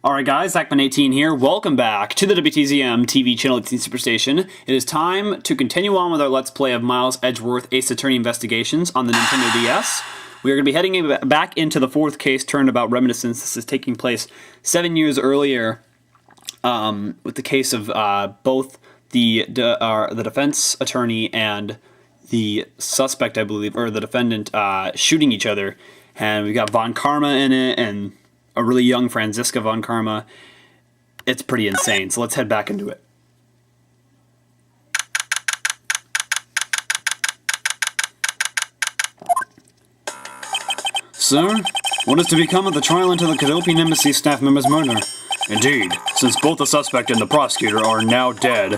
Alright guys, Zachman18 here. Welcome back to the WTZM TV channel at Superstation. It is time to continue on with our Let's Play of Miles Edgeworth Ace Attorney Investigations on the Nintendo DS. We are going to be heading back into the fourth case turnabout reminiscence. This is taking place 7 years earlier with the case of both the defense attorney and the suspect, I believe, or the defendant shooting each other. And we've got Von Karma in it and a really young Franziska Von Karma. It's pretty insane, so let's head back into it. Sir, what is to become of the trial into the Cadopian Embassy staff member's murder? Indeed, since both the suspect and the prosecutor are now dead,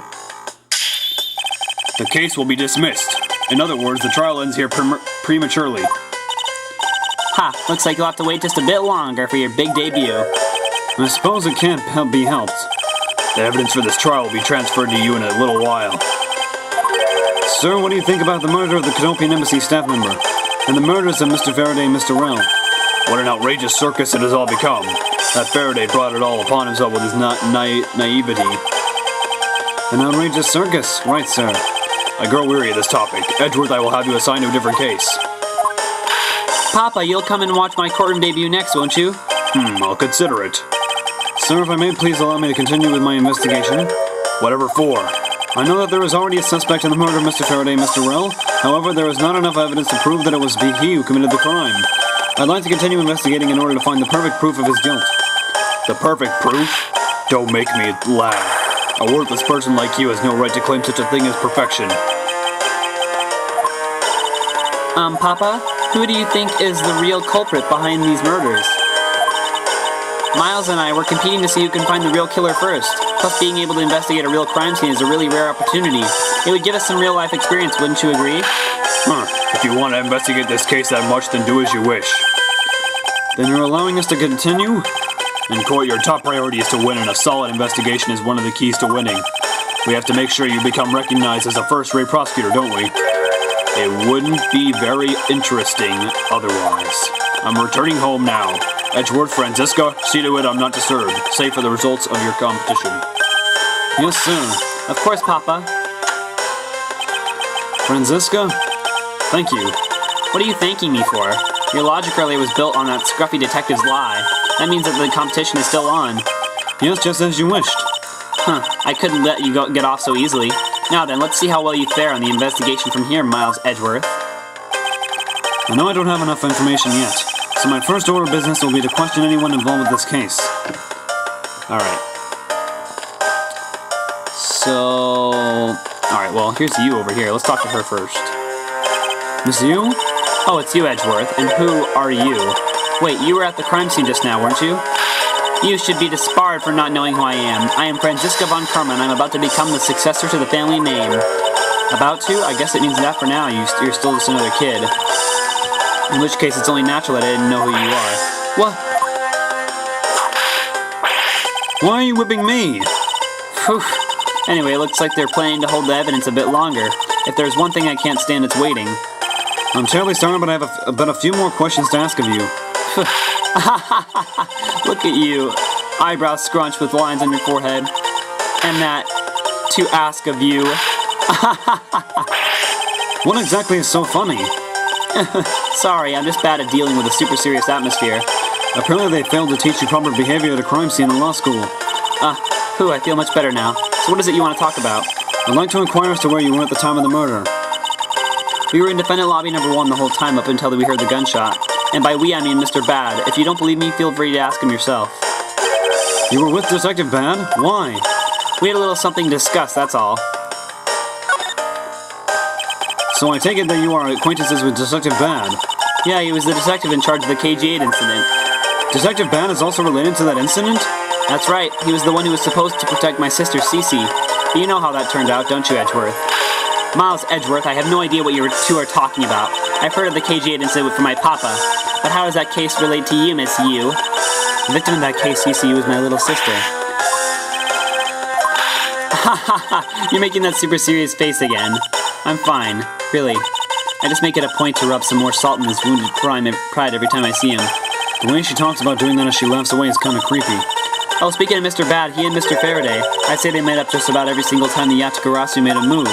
the case will be dismissed. In other words, the trial ends here prematurely. Ha, looks like you'll have to wait just a bit longer for your big debut. I suppose it can't be helped. The evidence for this trial will be transferred to you in a little while. Sir, what do you think about the murder of the Cadopian Embassy staff member, and the murders of Mr. Faraday and Mr. Rell? What an outrageous circus it has all become. That Faraday brought it all upon himself with his naivety. An outrageous circus, right, sir. I grow weary of this topic. Edgeworth, I will have you assigned to a different case. Papa, you'll come and watch my courtroom debut next, won't you? I'll consider it. Sir, if I may please allow me to continue with my investigation. Whatever for. I know that there is already a suspect in the murder of Mr. Faraday and Mr. Rell. However, there is not enough evidence to prove that it was he who committed the crime. I'd like to continue investigating in order to find the perfect proof of his guilt. The perfect proof? Don't make me laugh. A worthless person like you has no right to claim such a thing as perfection. Papa? Who do you think is the real culprit behind these murders? Miles and I were competing to see who can find the real killer first. Plus, being able to investigate a real crime scene is a really rare opportunity. It would give us some real-life experience, wouldn't you agree? If you want to investigate this case that much, then do as you wish. Then you're allowing us to continue? In court, your top priority is to win, and a solid investigation is one of the keys to winning. We have to make sure you become recognized as a first-rate prosecutor, don't we? It wouldn't be very interesting otherwise. I'm returning home now. Edgeworth, Franziska, see to it I'm not disturbed, save for the results of your competition. Yes, sir. Of course, Papa. Franziska, thank you. What are you thanking me for? Your logic earlier was built on that scruffy detective's lie. That means that the competition is still on. Yes, just as you wished. I couldn't let you get off so easily. Now then, let's see how well you fare on the investigation from here, Miles Edgeworth. I know I don't have enough information yet, so my first order of business will be to question anyone involved with this case. Alright. Alright, well, here's you over here. Let's talk to her first. Miss you? Oh, it's you, Edgeworth. And who are you? Wait, you were at the crime scene just now, weren't you? You should be disbarred for not knowing who I am. I am Franziska Von Karma, and I'm about to become the successor to the family name. About to? I guess it means that for now. You're still just another kid. In which case, it's only natural that I didn't know who you are. What? Why are you whipping me? Phew. Anyway, it looks like they're planning to hold the evidence a bit longer. If there's one thing I can't stand, it's waiting. I'm terribly sorry, but I have a few more questions to ask of you. Look at you. Eyebrows scrunched with lines on your forehead. And that, to ask of you. What exactly is so funny? Sorry, I'm just bad at dealing with a super serious atmosphere. Apparently they failed to teach you proper behavior at a crime scene in law school. I feel much better now. So what is it you want to talk about? I'd like to inquire as to where you were at the time of the murder. We were in defendant lobby number 1 the whole time up until we heard the gunshot. And by we, I mean Mr. Bad. If you don't believe me, feel free to ask him yourself. You were with Detective Bad? Why? We had a little something to discuss, that's all. So I take it that you are acquaintances with Detective Bad? Yeah, he was the detective in charge of the KG-8 incident. Detective Bad is also related to that incident? That's right. He was the one who was supposed to protect my sister, Cece. But you know how that turned out, don't you, Edgeworth? Miles Edgeworth, I have no idea what you two are talking about. I've heard of the KG-8 incident from my papa. But how does that case relate to you, Miss Yu? The victim in that case, Cece, was my little sister. Ha ha ha! You're making that super serious face again. I'm fine. Really. I just make it a point to rub some more salt in his wounded pride every time I see him. The way she talks about doing that as she laughs away is kind of creepy. Oh, speaking of Mr. Bad, he and Mr. Faraday, I'd say they met up just about every single time the Yatagarasu made a move.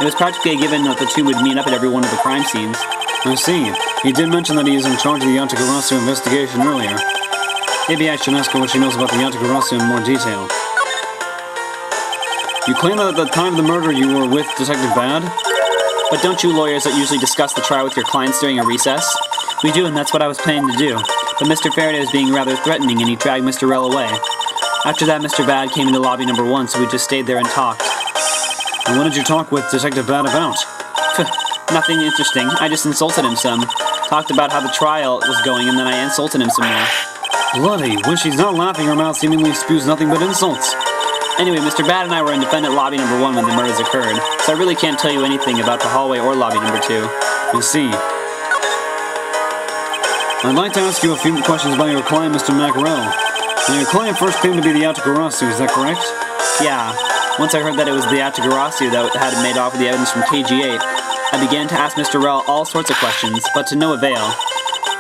It was practically a given that the two would meet up at every one of the crime scenes. I see. He did mention that he is in charge of the Yatagarasu investigation earlier. Maybe I should ask her what she knows about the Yatagarasu in more detail. You claim that at the time of the murder you were with Detective Bad? But don't you lawyers that usually discuss the trial with your clients during a recess? We do, and that's what I was planning to do. But Mr. Faraday was being rather threatening, and he dragged Mr. Rell away. After that, Mr. Bad came into lobby number 1, so we just stayed there and talked. And what did you talk with Detective Bad about? Nothing interesting. I just insulted him some. Talked about how the trial was going, and then I insulted him some more. Bloody, when she's not laughing, her mouth seemingly spews nothing but insults. Anyway, Mr. Bad and I were in defendant lobby number 1 when the murders occurred, so I really can't tell you anything about the hallway or lobby number 2. I see. I'd like to ask you a few questions about your client, Mr. Mackerel. Now, your client first claimed to be the Yatagarasu, is that correct? Yeah. Once I heard that it was the Yatagarasu that had made off with the evidence from KG8, I began to ask Mr. Rell all sorts of questions, but to no avail.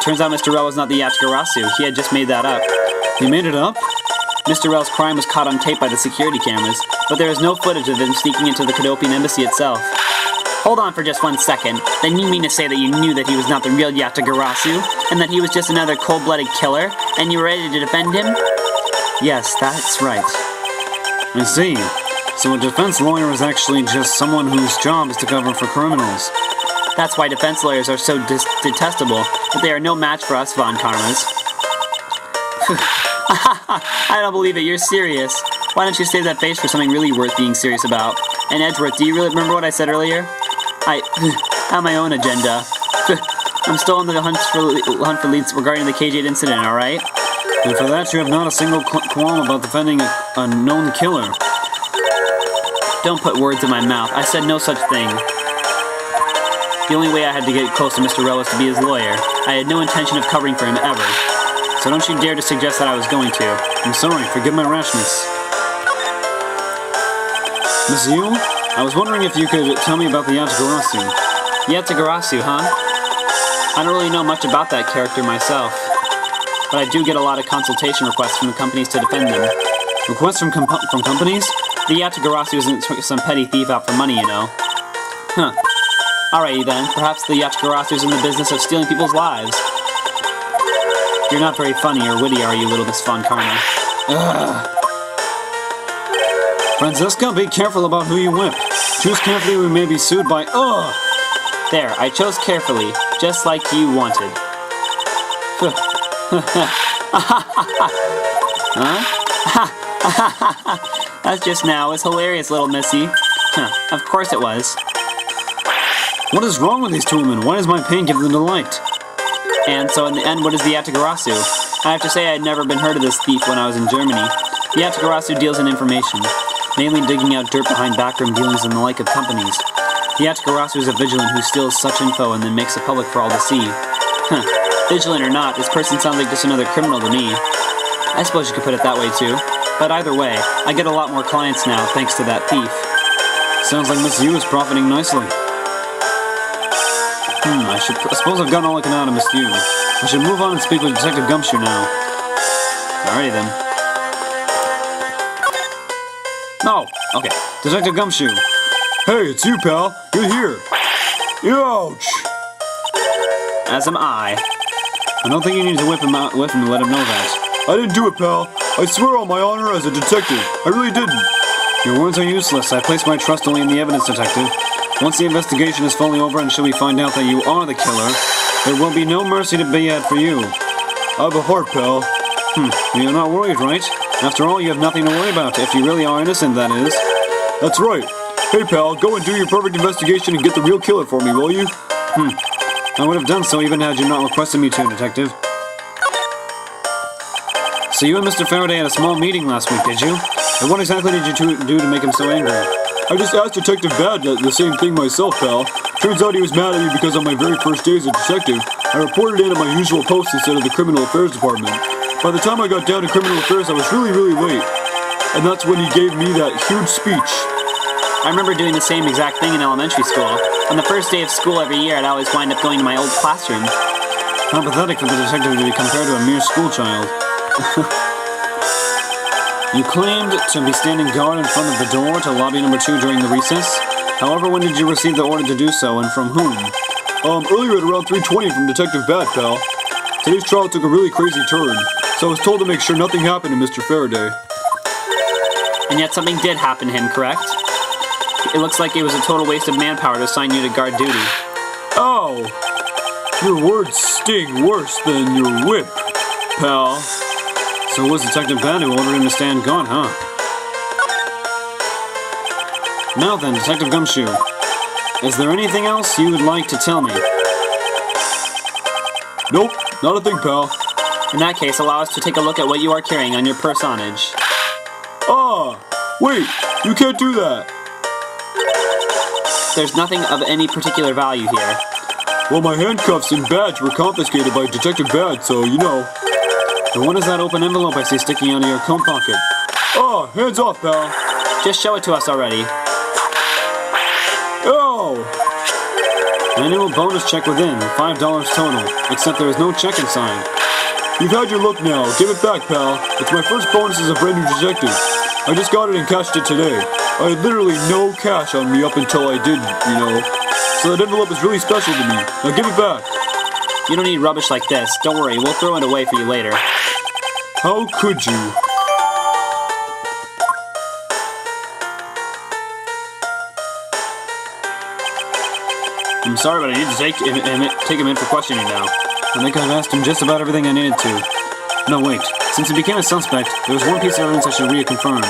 Turns out Mr. Rell was not the Yatagarasu, he had just made that up. He made it up? Mr. Rell's crime was caught on tape by the security cameras, but there is no footage of him sneaking into the Cadopian embassy itself. Hold on for just 1 second. Then you mean to say that you knew that he was not the real Yatagarasu, and that he was just another cold-blooded killer, and you were ready to defend him? Yes, that's right. I see. So a defense lawyer is actually just someone whose job is to cover for criminals. That's why defense lawyers are so detestable, but they are no match for us Von Karmas. I don't believe it, you're serious. Why don't you save that face for something really worth being serious about? And Edgeworth, do you really remember what I said earlier? I have my own agenda. I'm still on the hunt for leads regarding the KG8 incident, alright? And for that you have not a single qualm about defending a known killer. Don't put words in my mouth. I said no such thing. The only way I had to get close to Mr. Rell was to be his lawyer. I had no intention of covering for him ever. So don't you dare to suggest that I was going to. I'm sorry, forgive my rashness. Miss Yu, I was wondering if you could tell me about the Yatagarasu. Yatagarasu, huh? I don't really know much about that character myself. But I do get a lot of consultation requests from the companies to defend them. Requests from companies? The Yatagarasu isn't some petty thief out for money, you know. Huh. Alrighty then, perhaps the Yatagarasu's in the business of stealing people's lives. You're not very funny or witty, are you, little Miss Von Karma? Ugh. Franziska, be careful about who you whip. Choose carefully, we may be sued by... Ugh! There, I chose carefully, just like you wanted. Huh? That's just now. It's hilarious, little missy. Huh, of course it was. What is wrong with these two women? Why does my pain give them delight? And so in the end, what is the Yatagarasu? I have to say I had never been heard of this thief when I was in Germany. The Yatagarasu deals in information, mainly digging out dirt behind backroom dealings and the like of companies. The Yatagarasu is a vigilant who steals such info and then makes it public for all to see. Vigilant or not, this person sounds like just another criminal to me. I suppose you could put it that way too. But either way, I get a lot more clients now thanks to that thief. Sounds like Miss Yu is profiting nicely. I suppose I've gotten all I can out of Miss Yu. I should move on and speak with Detective Gumshoe now. Alrighty then. No! Okay. Detective Gumshoe. Hey, it's you, pal. You're here. Ouch! As am I. I don't think you need to whip him and let him know that. I didn't do it, pal. I swear on my honor as a detective. I really didn't. Your words are useless. I place my trust only in the evidence, detective. Once the investigation is fully over and should we find out that you are the killer, there will be no mercy to be had for you. I have a heart, pal. You're not worried, right? After all, you have nothing to worry about, if you really are innocent, that is. That's right. Hey, pal, go and do your perfect investigation and get the real killer for me, will you? I would have done so even had you not requested me to, detective. So you and Mr. Faraday had a small meeting last week, did you? And what exactly did you do to make him so angry? I just asked Detective Bad the same thing myself, pal. Turns out he was mad at me because on my very first day as a detective, I reported in at my usual post instead of the Criminal Affairs Department. By the time I got down to Criminal Affairs, I was really, really late. And that's when he gave me that huge speech. I remember doing the same exact thing in elementary school. On the first day of school every year, I'd always wind up going to my old classroom. How pathetic for the detective to be compared to a mere schoolchild. You claimed to be standing guard in front of the door to lobby number 2 during the recess. However, when did you receive the order to do so, and from whom? Earlier at around 3:20 from Detective Bad, pal. Today's trial took a really crazy turn, so I was told to make sure nothing happened to Mr. Faraday. And yet something did happen to him, correct? It looks like it was a total waste of manpower to assign you to guard duty. Ow! Your words sting worse than your whip, pal. So it was Detective Bad who ordered him to stand guard, huh? Now then, Detective Gumshoe, is there anything else you would like to tell me? Nope, not a thing, pal. In that case, allow us to take a look at what you are carrying on your personage. Ah! Wait, you can't do that! There's nothing of any particular value here. Well, my handcuffs and badge were confiscated by Detective Bad, so, you know. And what is that open envelope I see sticking out of your coat pocket? Ah, hands off, pal! Just show it to us already. Ow! Annual bonus check within, $5 total, except there is no check inside. You've had your look now. Give it back, pal. It's my first bonus as a brand new detective. I just got it and cashed it today. I had literally no cash on me up until I did, you know. So that envelope is really special to me. Now give it back. You don't need rubbish like this. Don't worry, we'll throw it away for you later. How could you? I'm sorry, but I need to take him in for questioning now. I think I've asked him just about everything I needed to. No, wait. Since he became a suspect, there was one piece of evidence I should reconfirm.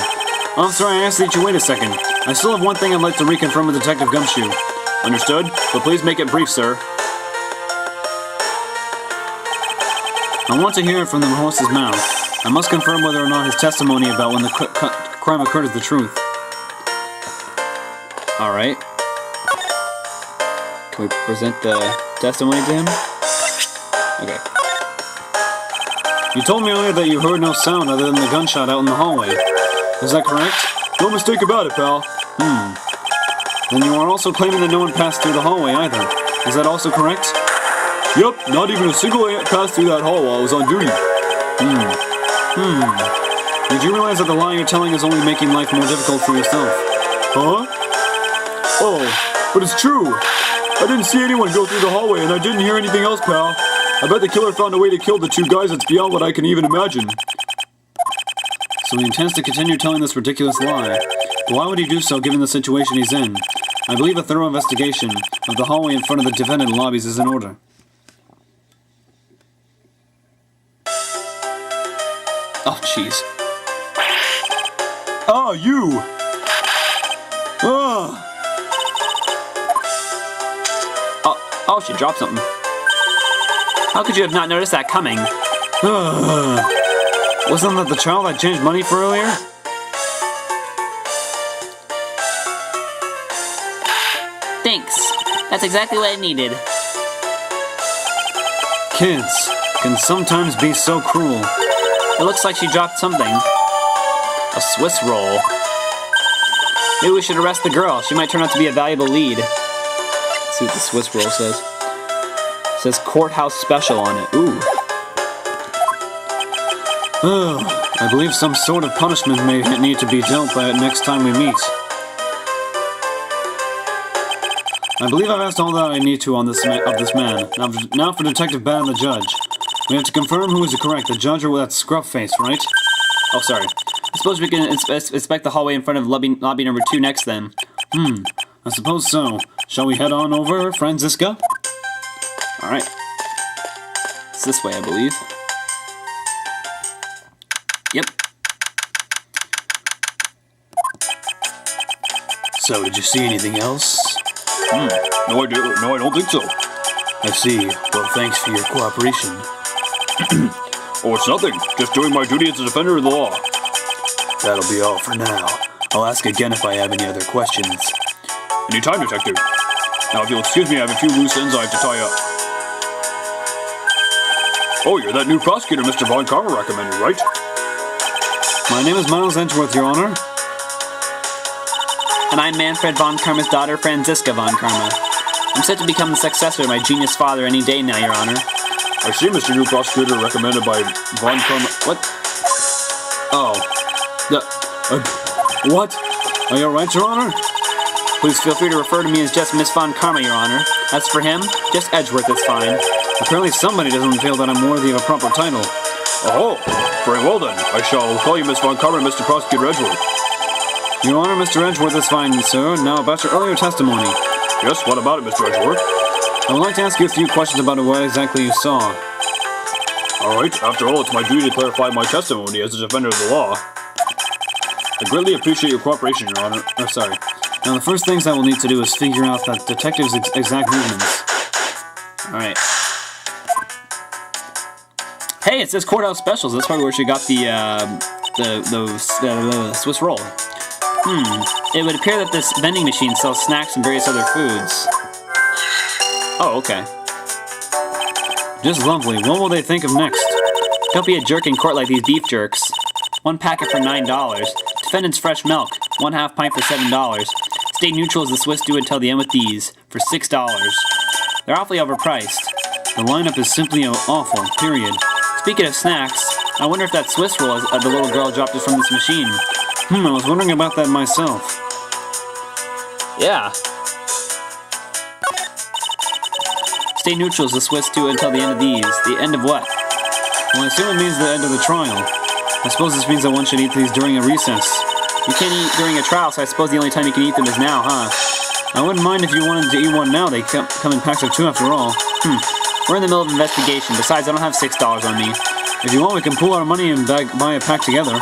Officer, I ask that you wait a second. I still have one thing I'd like to reconfirm with Detective Gumshoe. Understood? But please make it brief, sir. I want to hear it from the horse's mouth. I must confirm whether or not his testimony about when the crime occurred is the truth. Alright. Can we present the testimony to him? Okay. You told me earlier that you heard no sound other than the gunshot out in the hallway. Is that correct? No mistake about it, pal. Then you are also claiming that no one passed through the hallway either. Is that also correct? Yep, not even a single ant passed through that hall while I was on duty. Did you realize that the lie you're telling is only making life more difficult for yourself? Huh? Oh, but it's true. I didn't see anyone go through the hallway, and I didn't hear anything else, pal. I bet the killer found a way to kill the two guys that's beyond what I can even imagine. So he intends to continue telling this ridiculous lie. But why would he do so given the situation he's in? I believe a thorough investigation of the hallway in front of the defendant lobbies is in order. Oh, jeez. Ah, you! Ah! Oh, she dropped something. How could you have not noticed that coming? Wasn't that the child I changed money for earlier? Thanks. That's exactly what I needed. Kids can sometimes be so cruel. It looks like she dropped something. A Swiss roll. Maybe we should arrest the girl. She might turn out to be a valuable lead. Let's see what the Swiss roll says. It says courthouse special on it. Ooh. I believe some sort of punishment may need to be dealt by it next time we meet. I believe I've asked all that I need to on this man. Now for Detective Bad and the judge. We have to confirm who is correct, the judge or that scruff face, right? Oh, sorry. I suppose we can inspect the hallway in front of lobby number 2 next then. I suppose so. Shall we head on over, Franziska? Alright. It's this way, I believe. Yep. So, did you see anything else? No, I don't think so. I see. Well, thanks for your cooperation. Oh, it's nothing. Just doing my duty as a defender of the law. That'll be all for now. I'll ask again if I have any other questions. Anytime, detective. Now, if you'll excuse me, I have a few loose ends I have to tie up. Oh, you're that new prosecutor Mr. Von Karma recommended, right? My name is Miles Edgeworth, Your Honor. And I'm Manfred Von Karma's daughter, Franziska Von Karma. I'm set to become the successor of my genius father any day now, Your Honor. I see, Mr. New Prosecutor recommended by Von Karma. What? Oh. What? Are you alright, Your Honor? Please feel free to refer to me as just Miss Von Karma, Your Honor. As for him, just Edgeworth is fine. Apparently somebody doesn't feel that I'm worthy of a proper title. Oh, very well then. I shall call you Miss Von Karma, Mr. Prosecutor Edgeworth. Your Honor, Mr. Edgeworth is fine, sir. Now about your earlier testimony. Yes, what about it, Mr. Edgeworth? I would like to ask you a few questions about what exactly you saw. Alright, after all, it's my duty to clarify my testimony as a defender of the law. I greatly appreciate your cooperation, Your Honor. Sorry. Now, the first things I will need to do is figure out that detective's exact movements. Alright. Hey, it says Courthouse Specials. That's probably where she got the Swiss roll. It would appear that this vending machine sells snacks and various other foods. Oh, okay. Just lovely. What will they think of next? Don't be a jerk in court like these beef jerks. 1 packet for $9. Defendant's fresh milk. 1/2 pint for $7. Stay neutral as the Swiss do until the end with these. For $6. They're awfully overpriced. The lineup is simply awful, period. Speaking of snacks, I wonder if that Swiss roll the little girl dropped us from this machine. I was wondering about that myself. Yeah. Stay neutral as the Swiss do until the end of these. The end of what? Well, I assume it means the end of the trial. I suppose this means that one should eat these during a recess. You can't eat during a trial, so I suppose the only time you can eat them is now, huh? I wouldn't mind if you wanted to eat one now. They come in packs of 2 after all. We're in the middle of an investigation. Besides, I don't have $6 on me. If you want, we can pool our money and buy a pack together.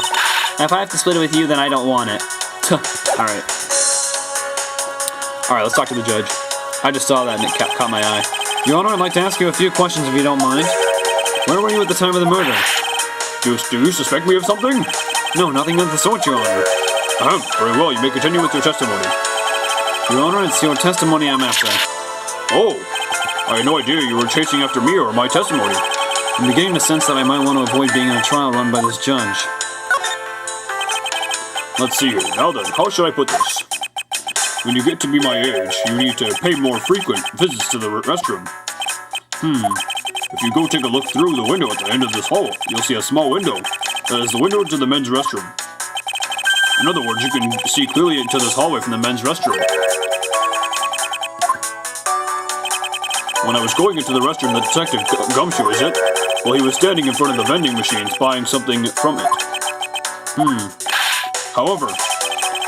If I have to split it with you, then I don't want it. Alright. Alright, let's talk to the judge. I just saw that and it caught my eye. Your Honor, I'd like to ask you a few questions if you don't mind. Where were you at the time of the murder? Do you suspect me of something? No, nothing of the sort, Your Honor. Very well, you may continue with your testimony. Your Honor, it's your testimony I'm after. Oh, I had no idea you were chasing after me or my testimony. I'm beginning to sense that I might want to avoid being in a trial run by this judge. Let's see here. Now then, how should I put this? When you get to be my age, you need to pay more frequent visits to the restroom. If you go take a look through the window at the end of this hall, you'll see a small window. That is the window to the men's restroom. In other words, you can see clearly into this hallway from the men's restroom. When I was going into the restroom, the detective, Gumshoe, is it? Well, he was standing in front of the vending machines buying something from it. However,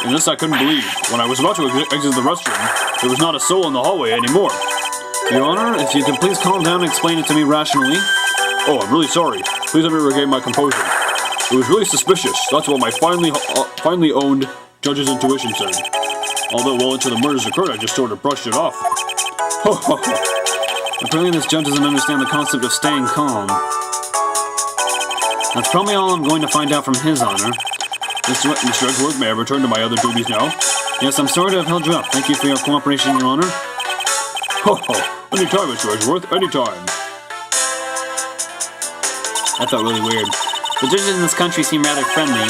in this I couldn't believe. When I was about to exit the restroom, there was not a soul in the hallway anymore. Your Honor, if you can please calm down and explain it to me rationally. Oh, I'm really sorry. Please let me regain my composure. It was really suspicious. That's what my finely owned judge's intuition said. Although well into the murders occurred, I just sort of brushed it off. Ho ho ho. Apparently this judge doesn't understand the concept of staying calm. That's probably all I'm going to find out from his Honor. Mr. Edgeworth, may I return to my other duties now? Yes, I'm sorry to have held you up. Thank you for your cooperation, Your Honor. Ho ho. Anytime, Mr. Edgeworth, anytime. That felt really weird. The judges in this country seem rather friendly.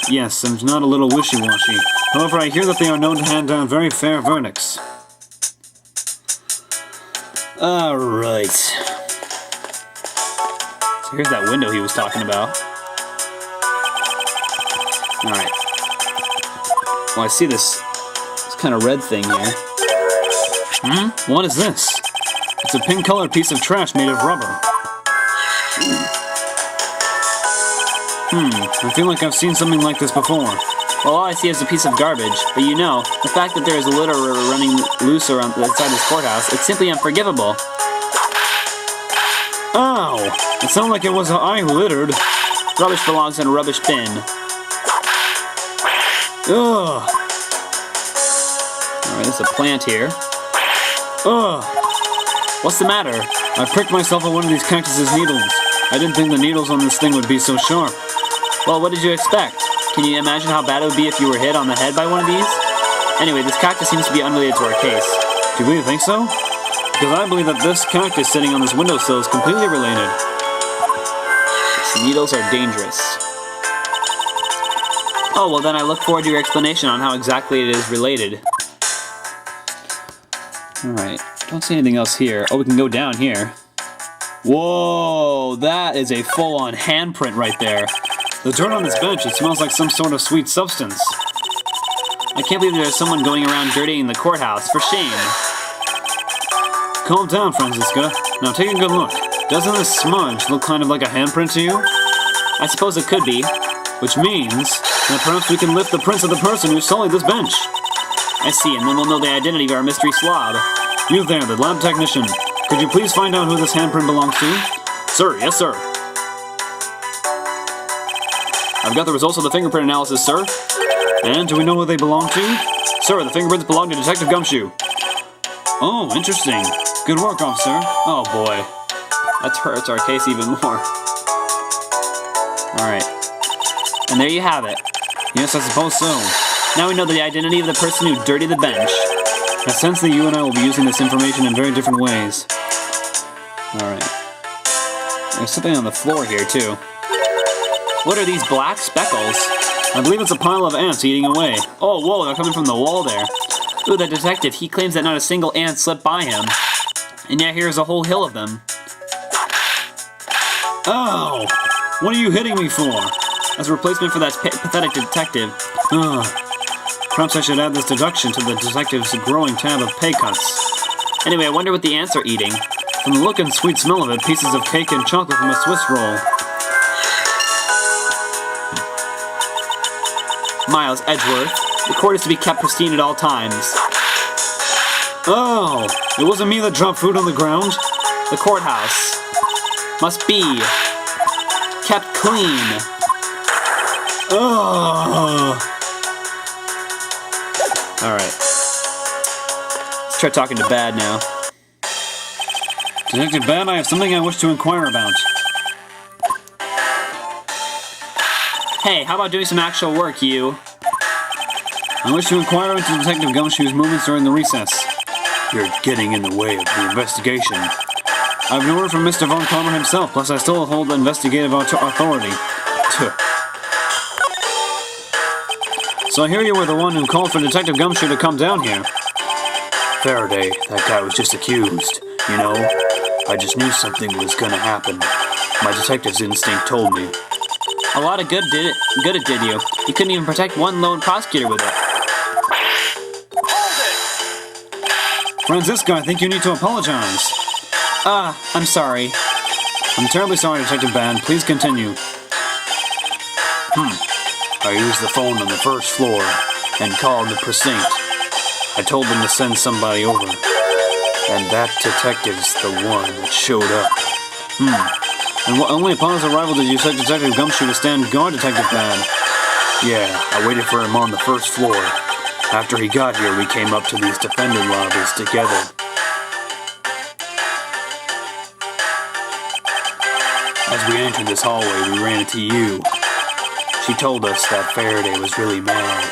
Yes, and not a little wishy-washy. However, I hear that they are known to hand down very fair verdicts. Alright. So here's that window he was talking about. Alright. Well, I see this kind of red thing here. What is this? It's a pink-colored piece of trash made of rubber. I feel like I've seen something like this before. Well, all I see is a piece of garbage, but you know, the fact that there is a litter running loose around inside this courthouse, it's simply unforgivable. Ow! It sounded like it was I who littered. Rubbish belongs in a rubbish bin. Ugh! Alright, there's a plant here. Ugh! What's the matter? I pricked myself on one of these cactus's needles. I didn't think the needles on this thing would be so sharp. Well, what did you expect? Can you imagine how bad it would be if you were hit on the head by one of these? Anyway, this cactus seems to be unrelated to our case. Do you really think so? Because I believe that this cactus sitting on this windowsill is completely related. These needles are dangerous. Oh, well then I look forward to your explanation on how exactly it is related. Alright, don't see anything else here. Oh, we can go down here. Whoa, that is a full-on handprint right there. The dirt on this bench, it smells like some sort of sweet substance. I can't believe there's someone going around dirtying the courthouse. For shame. Calm down, Franziska. Now take a good look. Doesn't this smudge look kind of like a handprint to you? I suppose it could be. Which means that perhaps we can lift the prints of the person who sullied this bench. I see, and then we'll know the identity of our mystery slob. You there, the lab technician. Could you please find out who this handprint belongs to? Sir, yes, sir. I've got the results of the fingerprint analysis, sir. And do we know who they belong to? Sir, the fingerprints belong to Detective Gumshoe. Oh, interesting. Good work, officer. Oh boy. That hurts our case even more. Alright. And there you have it. Yes, I suppose so. Now we know the identity of the person who dirtied the bench. I sense that you and I will be using this information in very different ways. Alright. There's something on the floor here, too. What are these black speckles? I believe it's a pile of ants eating away. Oh, whoa, they're coming from the wall there. Ooh, the detective, he claims that not a single ant slipped by him. And yet here's a whole hill of them. Ow! What are you hitting me for? As a replacement for that pathetic detective. Perhaps I should add this deduction to the detective's growing tab of pay cuts. Anyway, I wonder what the ants are eating. From the look and sweet smell of it, pieces of cake and chocolate from a Swiss roll. Miles, Edgeworth, the court is to be kept pristine at all times. Oh! It wasn't me that dropped food on the ground? The courthouse must be kept clean. Alright. Let's try talking to Bad now. Detective Bad, I have something I wish to inquire about. Hey, how about doing some actual work, you? I wish to inquire into Detective Gumshoe's movements during the recess. You're getting in the way of the investigation. I have an order from Mr. Von Karma himself, plus I still hold investigative authority. So I hear you were the one who called for Detective Gumshoe to come down here. Faraday, that guy was just accused. You know, I just knew something was gonna happen. My detective's instinct told me. A lot of good it did you. You couldn't even protect one lone prosecutor with it. Franziska, I think you need to apologize. I'm sorry. I'm terribly sorry, Detective Bad. Please continue. I used the phone on the first floor and called the precinct. I told them to send somebody over. And that detective's the one that showed up. And only upon his arrival did you set Detective Gumshoe to stand guard, Detective Bad. Yeah, I waited for him on the first floor. After he got here, we came up to these defendant lobbies together. As we entered this hallway, we ran into you. She told us that Faraday was really mad,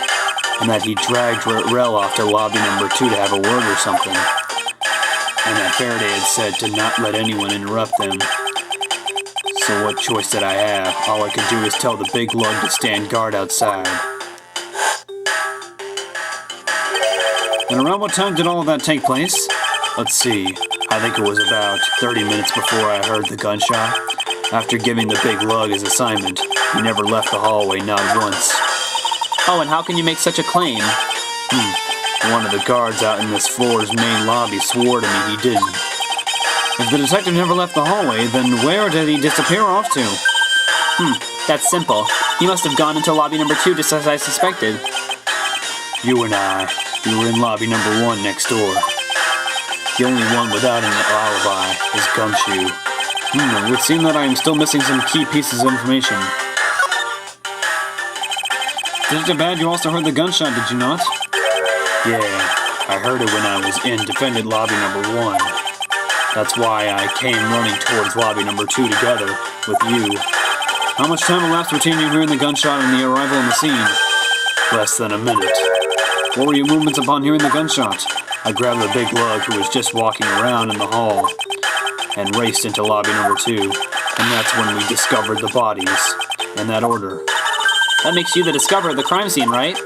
and that he dragged Rel off to lobby number 2 to have a word or something. And that Faraday had said to not let anyone interrupt them. So what choice did I have? All I could do was tell the big lug to stand guard outside. And around what time did all of that take place? Let's see, I think it was about 30 minutes before I heard the gunshot. After giving the big lug his assignment, he never left the hallway, not once. Oh, and how can you make such a claim? One of the guards out in this floor's main lobby swore to me he didn't. If the detective never left the hallway, then where did he disappear off to? That's simple. He must have gone into lobby number 2 just as I suspected. You and I, we were in lobby number 1 next door. The only one without an alibi is Gumshoe. It would seem that I am still missing some key pieces of information. Detective Bad, you also heard the gunshot, did you not? Yeah, I heard it when I was in defendant lobby number 1. That's why I came running towards lobby number 2 together with you. How much time elapsed between you hearing the gunshot and the arrival on the scene? Less than a minute. What were your movements upon hearing the gunshot? I grabbed the big lug who was just walking around in the hall and raced into lobby number 2, and that's when we discovered the bodies, in that order. That makes you the discoverer of the crime scene, right?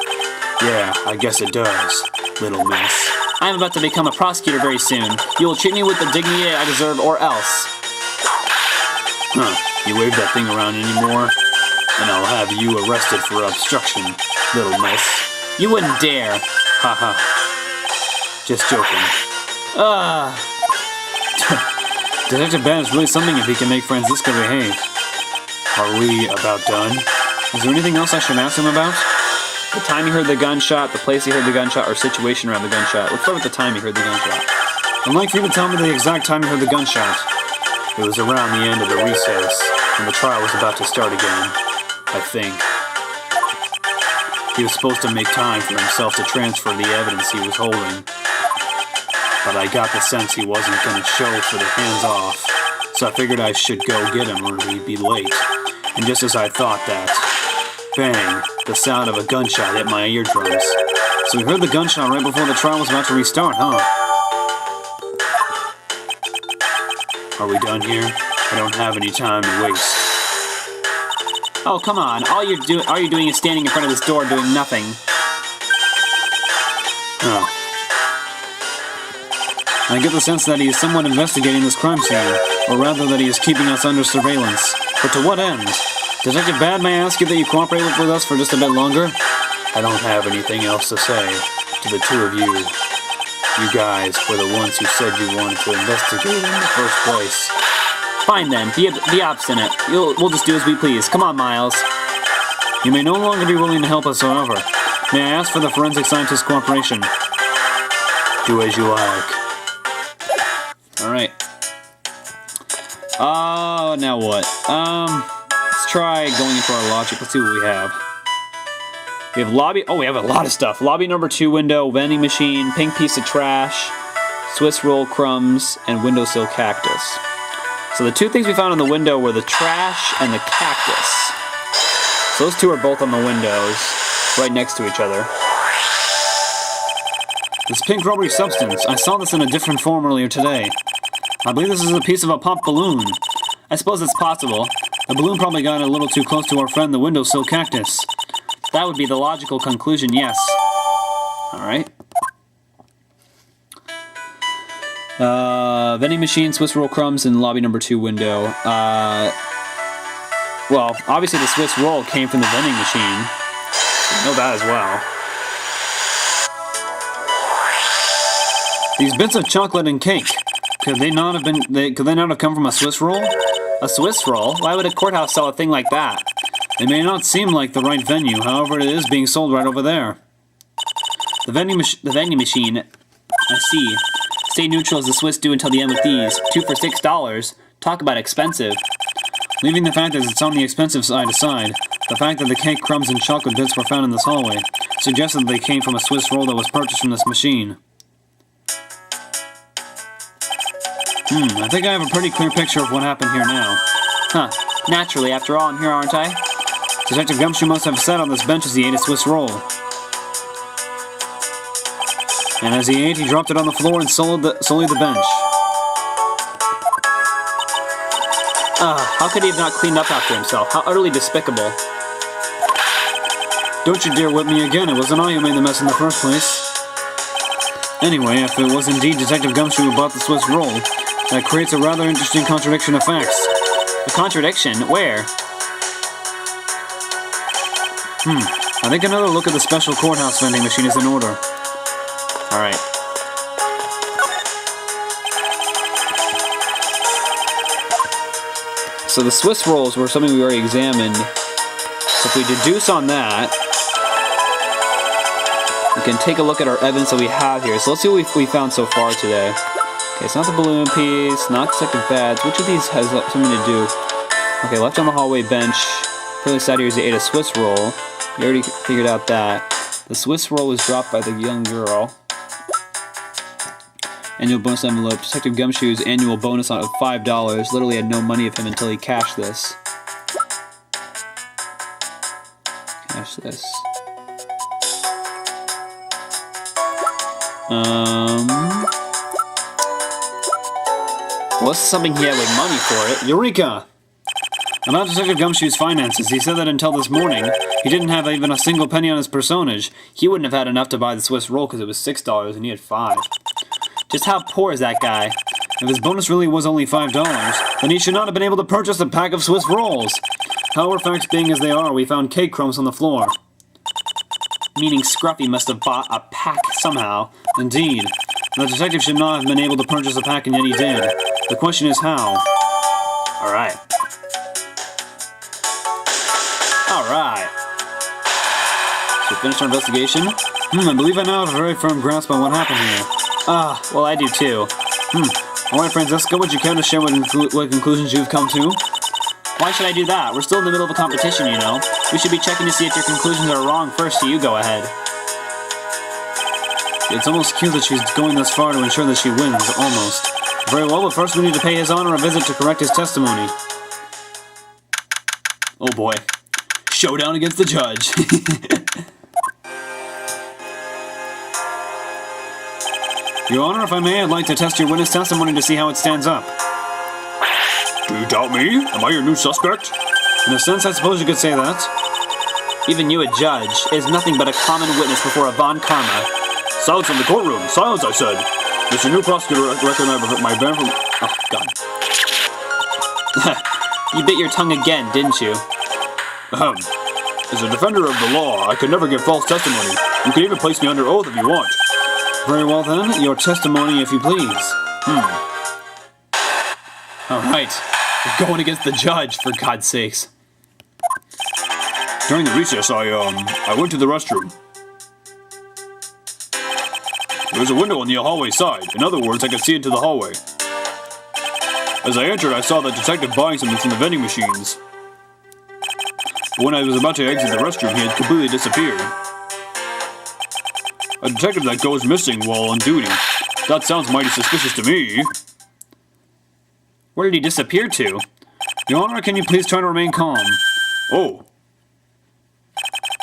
Yeah, I guess it does, little miss. I am about to become a prosecutor very soon. You will treat me with the dignity I deserve, or else. You wave that thing around anymore? and I'll have you arrested for obstruction, little miss. You wouldn't dare. Haha. Just joking. Detective Ben is really something if he can make Franziska behave. Are we about done? Is there anything else I should ask him about? The time you heard the gunshot, the place you heard the gunshot, or situation around the gunshot. Let's start with the time you heard the gunshot. I'd like for you to tell me the exact time you heard the gunshot. It was around the end of the recess, when the trial was about to start again, I think. He was supposed to make time for himself to transfer the evidence he was holding. But I got the sense he wasn't going to show for the hands-off, so I figured I should go get him or we'd be late. And just as I thought that, bang, the sound of a gunshot hit my eardrums. So we heard the gunshot right before the trial was about to restart, huh? Are we done here? I don't have any time to waste. Oh, come on. All you're doing is standing in front of this door doing nothing. Huh. I get the sense that he is somewhat investigating this crime scene, or rather that he is keeping us under surveillance. But to what end? Detective Bad, may I ask you that you cooperate with us for just a bit longer? I don't have anything else to say to the two of you. You guys were the ones who said you wanted to investigate in the first place. Fine then, be obstinate. We'll just do as we please. Come on, Miles. You may no longer be willing to help us, however. May I ask for the forensic scientist's cooperation? Do as you like. Alright. Now what? Let's try going into our logic. Let's see what we have. We have lobby. Oh, we have a lot of stuff. Lobby number 2 window, vending machine, pink piece of trash, Swiss roll crumbs, and windowsill cactus. So the two things we found on the window were the trash and the cactus. So those two are both on the windows, right next to each other. This pink rubbery substance, I saw this in a different form earlier today. I believe this is a piece of a popped balloon. I suppose it's possible. The balloon probably got a little too close to our friend the windowsill cactus. That would be the logical conclusion, yes. Alright. Vending machine, Swiss roll crumbs, and lobby number 2 window. Well, obviously the Swiss roll came from the vending machine. I know that as well. These bits of chocolate and cake, could they not have come from a Swiss roll? A Swiss roll? Why would a courthouse sell a thing like that? It may not seem like the right venue, however it is being sold right over there. The vending machine. I see. Stay neutral as the Swiss do until the end with these. 2 for $6. Talk about expensive. Leaving the fact that it's on the expensive side aside, the fact that the cake crumbs and chocolate bits were found in this hallway suggested that they came from a Swiss roll that was purchased from this machine. I think I have a pretty clear picture of what happened here now. Huh. Naturally, after all, I'm here, aren't I? Detective Gumshoe must have sat on this bench as he ate a Swiss roll. And as he ate, he dropped it on the floor and sullied the bench. How could he have not cleaned up after himself? How utterly despicable. Don't you dare whip me again, it wasn't I who made the mess in the first place. Anyway, if it was indeed Detective Gumshoe who bought the Swiss roll, that creates a rather interesting contradiction of facts. A contradiction? Where? I think another look at the special courthouse vending machine is in order. Alright. So the Swiss rolls were something we already examined. So if we deduce on that, we can take a look at our evidence that we have here. So let's see what we found so far today. Okay, it's not the balloon piece, not second badge. Which of these has something to do? Okay, left on the hallway bench. Fairly sad here is they ate a Swiss roll. We already figured out that. The Swiss roll was dropped by the young girl. Annual bonus envelope. Detective Gumshoe's annual bonus of $5. Literally had no money of him until he cashed this. Cash this. What's something he had with money for it? Eureka! About Detective Gumshoe's finances, he said that until this morning, he didn't have even a single penny on his personage. He wouldn't have had enough to buy the Swiss roll because it was $6 and he had $5. Just how poor is that guy? If his bonus really was only $5, then he should not have been able to purchase a pack of Swiss rolls. However, facts being as they are, we found cake crumbs on the floor. Meaning Scruffy must have bought a pack somehow. Indeed. The detective should not have been able to purchase a pack, and yet he did. The question is how. Alright. Alright. So we finished our investigation? I believe I now have a very firm grasp on what happened here. Well, I do too. Alright, Francisco, would you care to share what conclusions you've come to? Why should I do that? We're still in the middle of a competition, you know. We should be checking to see if your conclusions are wrong first, so you go ahead. It's almost cute that she's going this far to ensure that she wins, almost. Very well, but first we need to pay His Honor a visit to correct his testimony. Oh boy. Showdown against the judge. Your Honor, if I may, I'd like to test your witness testimony to see how it stands up. Do you doubt me? Am I your new suspect? In a sense, I suppose you could say that. Even you, a judge, is nothing but a common witness before a Von Karma. Silence in the courtroom! Silence, I said! Mr. New Prosecutor, recognize my ban from... Oh, God. You bit your tongue again, didn't you? As a defender of the law, I could never give false testimony. You can even place me under oath if you want. Very well then, your testimony if you please. Alright. We're going against the judge, for God's sakes. During the recess, I went to the restroom. There was a window on the hallway side. In other words, I could see into the hallway. As I entered, I saw the detective buying something from the vending machines. But when I was about to exit the restroom, he had completely disappeared. A detective that goes missing while on duty. That sounds mighty suspicious to me. Where did he disappear to? Your Honor, can you please try to remain calm? Oh.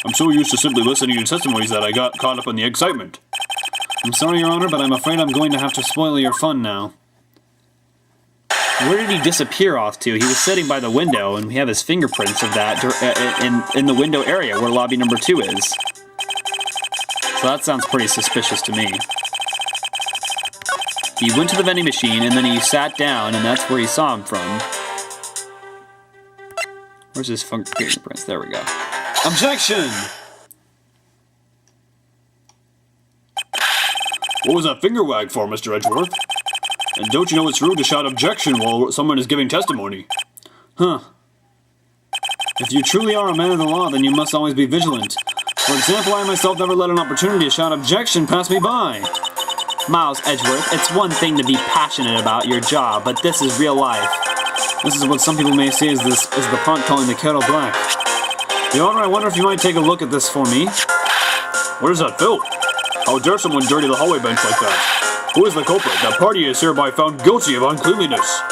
I'm so used to simply listening to testimonies that I got caught up in the excitement. I'm sorry, Your Honor, but I'm afraid I'm going to have to spoil your fun now. Where did he disappear off to? He was sitting by the window, and we have his fingerprints of that in the window area where lobby number 2 is. So that sounds pretty suspicious to me. He went to the vending machine, and then he sat down, and that's where he saw him from. Where's his fingerprints? There we go. Objection! What was that finger wag for, Mr. Edgeworth? And don't you know it's rude to shout objection while someone is giving testimony? Huh. If you truly are a man of the law, then you must always be vigilant. For example, I myself never let an opportunity to shout objection pass me by. Miles Edgeworth, it's one thing to be passionate about your job, but this is real life. This is what some people may say is the pot calling the kettle black. Your Honor, I wonder if you might take a look at this for me. Where's that filth? How dare someone dirty the hallway bench like that? Who is the culprit? That party is hereby found guilty of uncleanliness.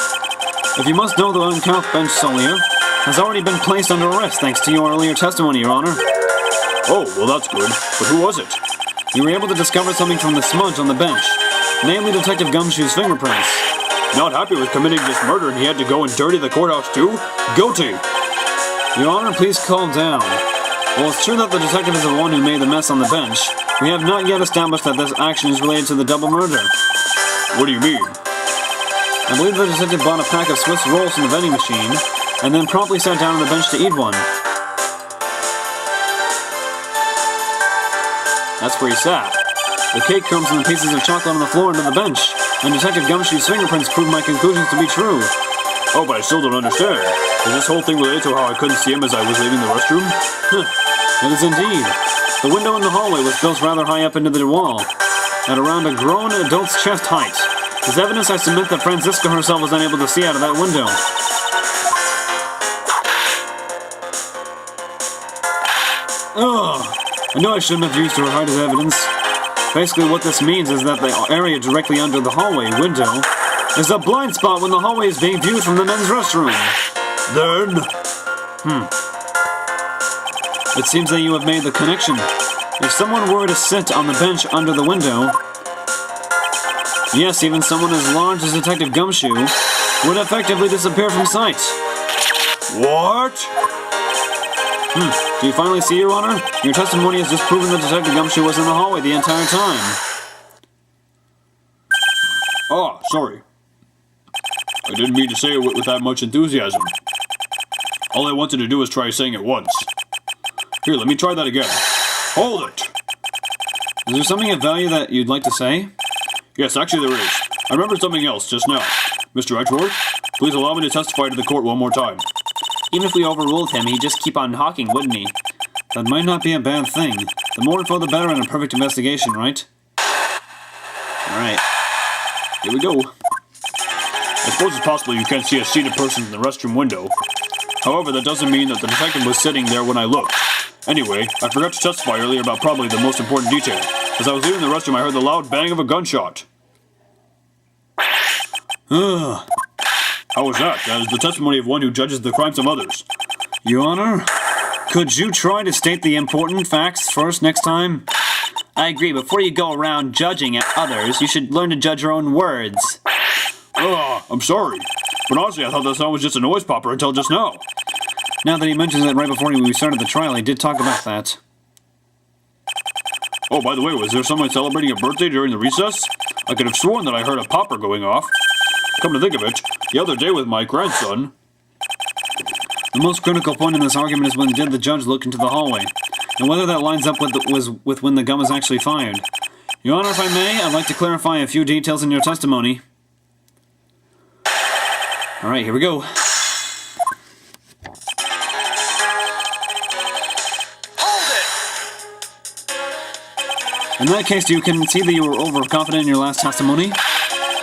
If you must know, the uncouth bench, Solier, has already been placed under arrest thanks to your earlier testimony, Your Honor. Oh, well that's good. But who was it? You were able to discover something from the smudge on the bench, namely Detective Gumshoe's fingerprints. Not happy with committing this murder and he had to go and dirty the courthouse too? Guilty! Your Honor, please calm down. While it's true that the detective is the one who made the mess on the bench, we have not yet established that this action is related to the double murder. What do you mean? I believe the detective bought a pack of Swiss rolls from the vending machine, and then promptly sat down on the bench to eat one. That's where he sat. The cake crumbs and the pieces of chocolate on the floor under the bench, and Detective Gumshoe's fingerprints proved my conclusions to be true. Oh, but I still don't understand. Is this whole thing related to how I couldn't see him as I was leaving the restroom? It is indeed. The window in the hallway was built rather high up into the wall, at around a grown adult's chest height. As evidence, I submit that Francisca herself was unable to see out of that window. Ugh! I know I shouldn't have used her height as evidence. Basically, what this means is that the area directly under the hallway window is a blind spot when the hallway is being viewed from the men's restroom. Then... It seems that you have made the connection. If someone were to sit on the bench under the window, yes, even someone as large as Detective Gumshoe would effectively disappear from sight. What? Do you finally see, Your Honor? Your testimony has just proven that Detective Gumshoe was in the hallway the entire time. Ah, sorry. I didn't mean to say it with that much enthusiasm. All I wanted to do was try saying it once. Here, let me try that again. Hold it! Is there something of value that you'd like to say? Yes, actually there is. I remembered something else just now. Mr. Edgeworth, please allow me to testify to the court one more time. Even if we overruled him, he'd just keep on talking, wouldn't he? That might not be a bad thing. The more info, the better in a perfect investigation, right? Alright. Here we go. I suppose it's possible you can't see a seated person in the restroom window. However, that doesn't mean that the detective was sitting there when I looked. Anyway, I forgot to testify earlier about probably the most important detail. As I was leaving the restroom, I heard the loud bang of a gunshot. Ugh. How was that? That is the testimony of one who judges the crimes of others. Your Honor, could you try to state the important facts first next time? I agree. Before you go around judging at others, you should learn to judge your own words. I'm sorry. But honestly, I thought that sound was just a noise popper until just now. Now that he mentions it right before we started the trial, he did talk about that. Oh, by the way, was there someone celebrating a birthday during the recess? I could have sworn that I heard a popper going off. Come to think of it, the other day with my grandson... The most critical point in this argument is when did the judge look into the hallway, and whether that lines up with when the gun was actually fired. Your Honor, if I may, I'd like to clarify a few details in your testimony. Alright, here we go. In that case, you can see that you were overconfident in your last testimony.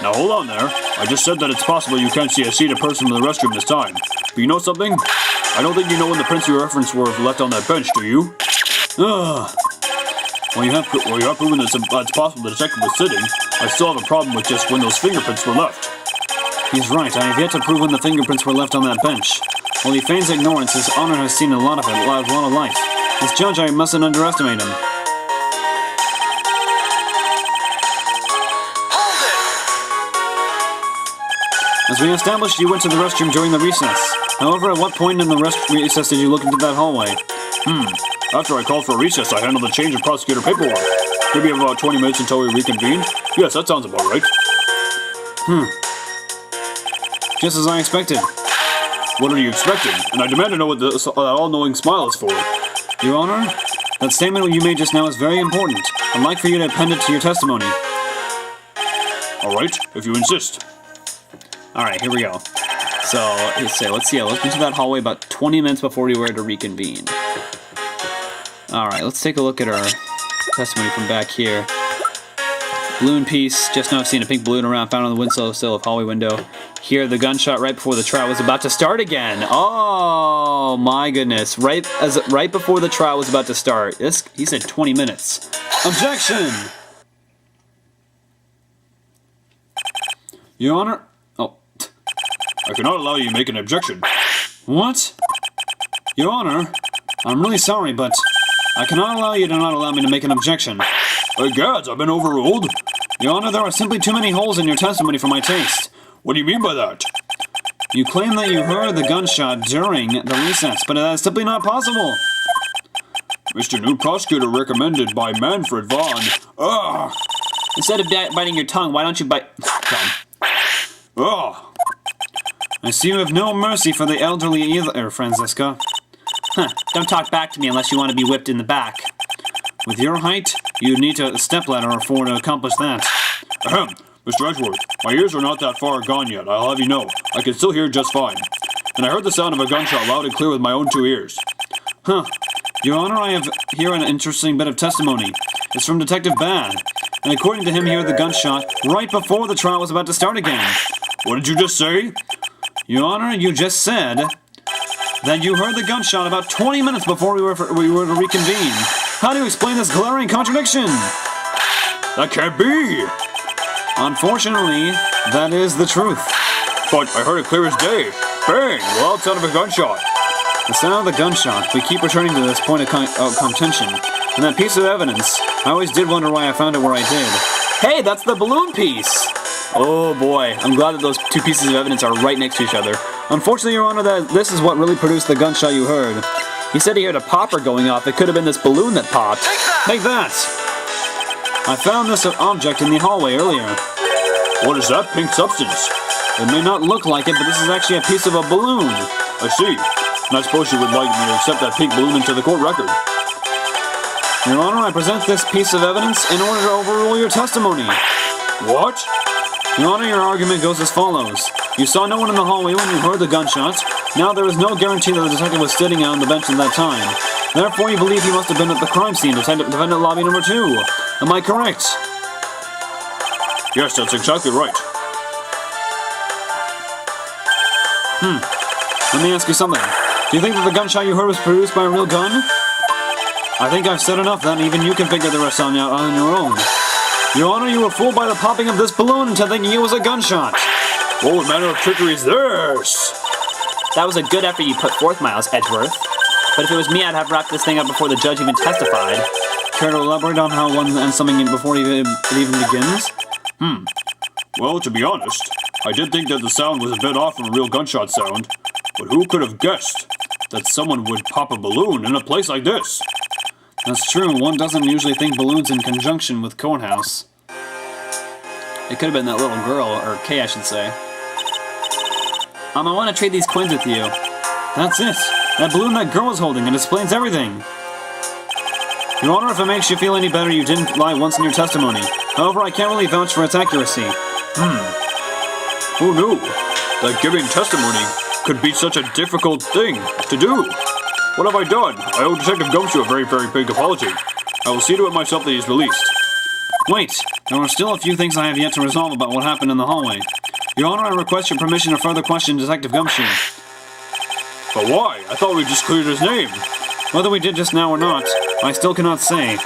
Now hold on there. I just said that it's possible you can't see a seated person in the restroom this time. But you know something? I don't think you know when the prints you referenced were left on that bench, do you? Ugh. Well, you have proven that it's possible the detective was sitting. I still have a problem with just when those fingerprints were left. He's right. I have yet to prove when the fingerprints were left on that bench. While he feigns ignorance, His Honor has seen a lot of it, a lot of life. As judge, I mustn't underestimate him. As we established, you went to the restroom during the recess. However, at what point in the recess did you look into that hallway? After I called for a recess, I handled the change of prosecutor paperwork. Maybe about 20 minutes until we reconvened. Yes, that sounds about right. Just as I expected. What are you expecting? And I demand to know what the all-knowing smile is for. Your Honor, that statement you made just now is very important. I'd like for you to append it to your testimony. All right, if you insist. Alright, here we go. So, let's see, I looked into that hallway about 20 minutes before we were to reconvene. Alright, let's take a look at our testimony from back here. Balloon piece, just now I've seen a pink balloon around, found on the windowsill of hallway window. Here, the gunshot right before the trial was about to start again. Oh my goodness, right before the trial was about to start. He said 20 minutes. Objection! Your Honor... I cannot allow you to make an objection. What? Your Honor, I'm really sorry, but I cannot allow you to not allow me to make an objection. Gads, I've been overruled. Your Honor, there are simply too many holes in your testimony for my taste. What do you mean by that? You claim that you heard the gunshot during the recess, but that is simply not possible. Mr. New Prosecutor recommended by Manfred Vaughn. Ugh. Instead of biting your tongue, why don't you bite... Ugh. I see you have no mercy for the elderly either, Franziska. Don't talk back to me unless you want to be whipped in the back. With your height, you'd need a stepladder to accomplish that. Ahem. Mr. Edgeworth, my ears are not that far gone yet, I'll have you know. I can still hear just fine. And I heard the sound of a gunshot loud and clear with my own 2 ears. Your Honor, I have here an interesting bit of testimony. It's from Detective Bad. And according to him, he heard the gunshot right before the trial was about to start again. What did you just say? Your Honor, you just said that you heard the gunshot about 20 minutes before we were to reconvene. How do you explain this glaring contradiction? That can't be! Unfortunately, that is the truth. But I heard it clear as day. Bang! The loud sound of a gunshot. The sound of the gunshot, we keep returning to this point of contention. And that piece of evidence, I always did wonder why I found it where I did. Hey, that's the balloon piece! Oh boy, I'm glad that those 2 pieces of evidence are right next to each other. Unfortunately, Your Honor, that this is what really produced the gunshot you heard. He said he heard a popper going off. It could have been this balloon that popped. Take that! I found this object in the hallway earlier. What is that pink substance? It may not look like it, but this is actually a piece of a balloon. I see. and I suppose you would like me to accept that pink balloon into the court record. Your Honor, I present this piece of evidence in order to overrule your testimony. What? Your Honor, your argument goes as follows. You saw no one in the hallway when you heard the gunshot. Now there is no guarantee that the detective was sitting on the bench at that time. Therefore, you believe he must have been at the crime scene, defendant lobby number 2. Am I correct? Yes, that's exactly right. Let me ask you something. Do you think that the gunshot you heard was produced by a real gun? I think I've said enough that even you can figure the rest on your own. Your Honor, you were fooled by the popping of this balloon into thinking it was a gunshot. What manner of trickery is this? That was a good effort you put forth, Miles Edgeworth. But if it was me, I'd have wrapped this thing up before the judge even testified. Care to elaborate on how one ends something before it even begins? Well, to be honest, I did think that the sound was a bit off from a real gunshot sound. But who could have guessed that someone would pop a balloon in a place like this? That's true. One doesn't usually think balloons in conjunction with courthouse. It could have been that little girl, or Kay, I should say. I want to trade these coins with you. That's it. That balloon that girl is holding, it explains everything. Your Honor, if it makes you feel any better, you didn't lie once in your testimony. However, I can't really vouch for its accuracy. Who knew that giving testimony could be such a difficult thing to do? What have I done? I owe Detective Gumshoe a very, very big apology. I will see to it myself that he is released. Wait, there are still a few things I have yet to resolve about what happened in the hallway. Your Honor, I request your permission to further question Detective Gumshoe. But why? I thought we just cleared his name. Whether we did just now or not, I still cannot say.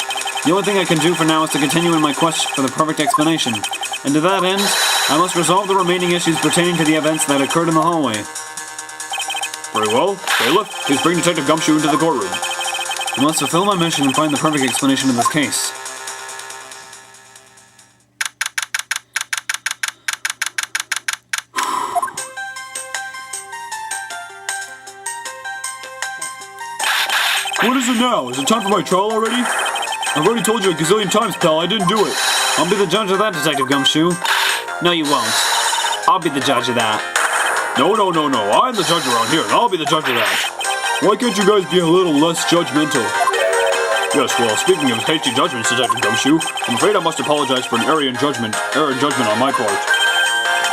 The only thing I can do for now is to continue in my quest for the perfect explanation. And to that end, I must resolve the remaining issues pertaining to the events that occurred in the hallway. Very well. Bailiff, please bring Detective Gumshoe into the courtroom. I must fulfill my mission and find the perfect explanation of this case. What is it now? Is it time for my trial already? I've already told you a gazillion times, pal, I didn't do it. I'll be the judge of that, Detective Gumshoe. No, you won't. I'll be the judge of that. No. I'm the judge around here, and I'll be the judge of that. Why can't you guys be a little less judgmental? Yes, well, speaking of hasty judgments, Detective Gumshoe, I'm afraid I must apologize for an error in judgment on my part.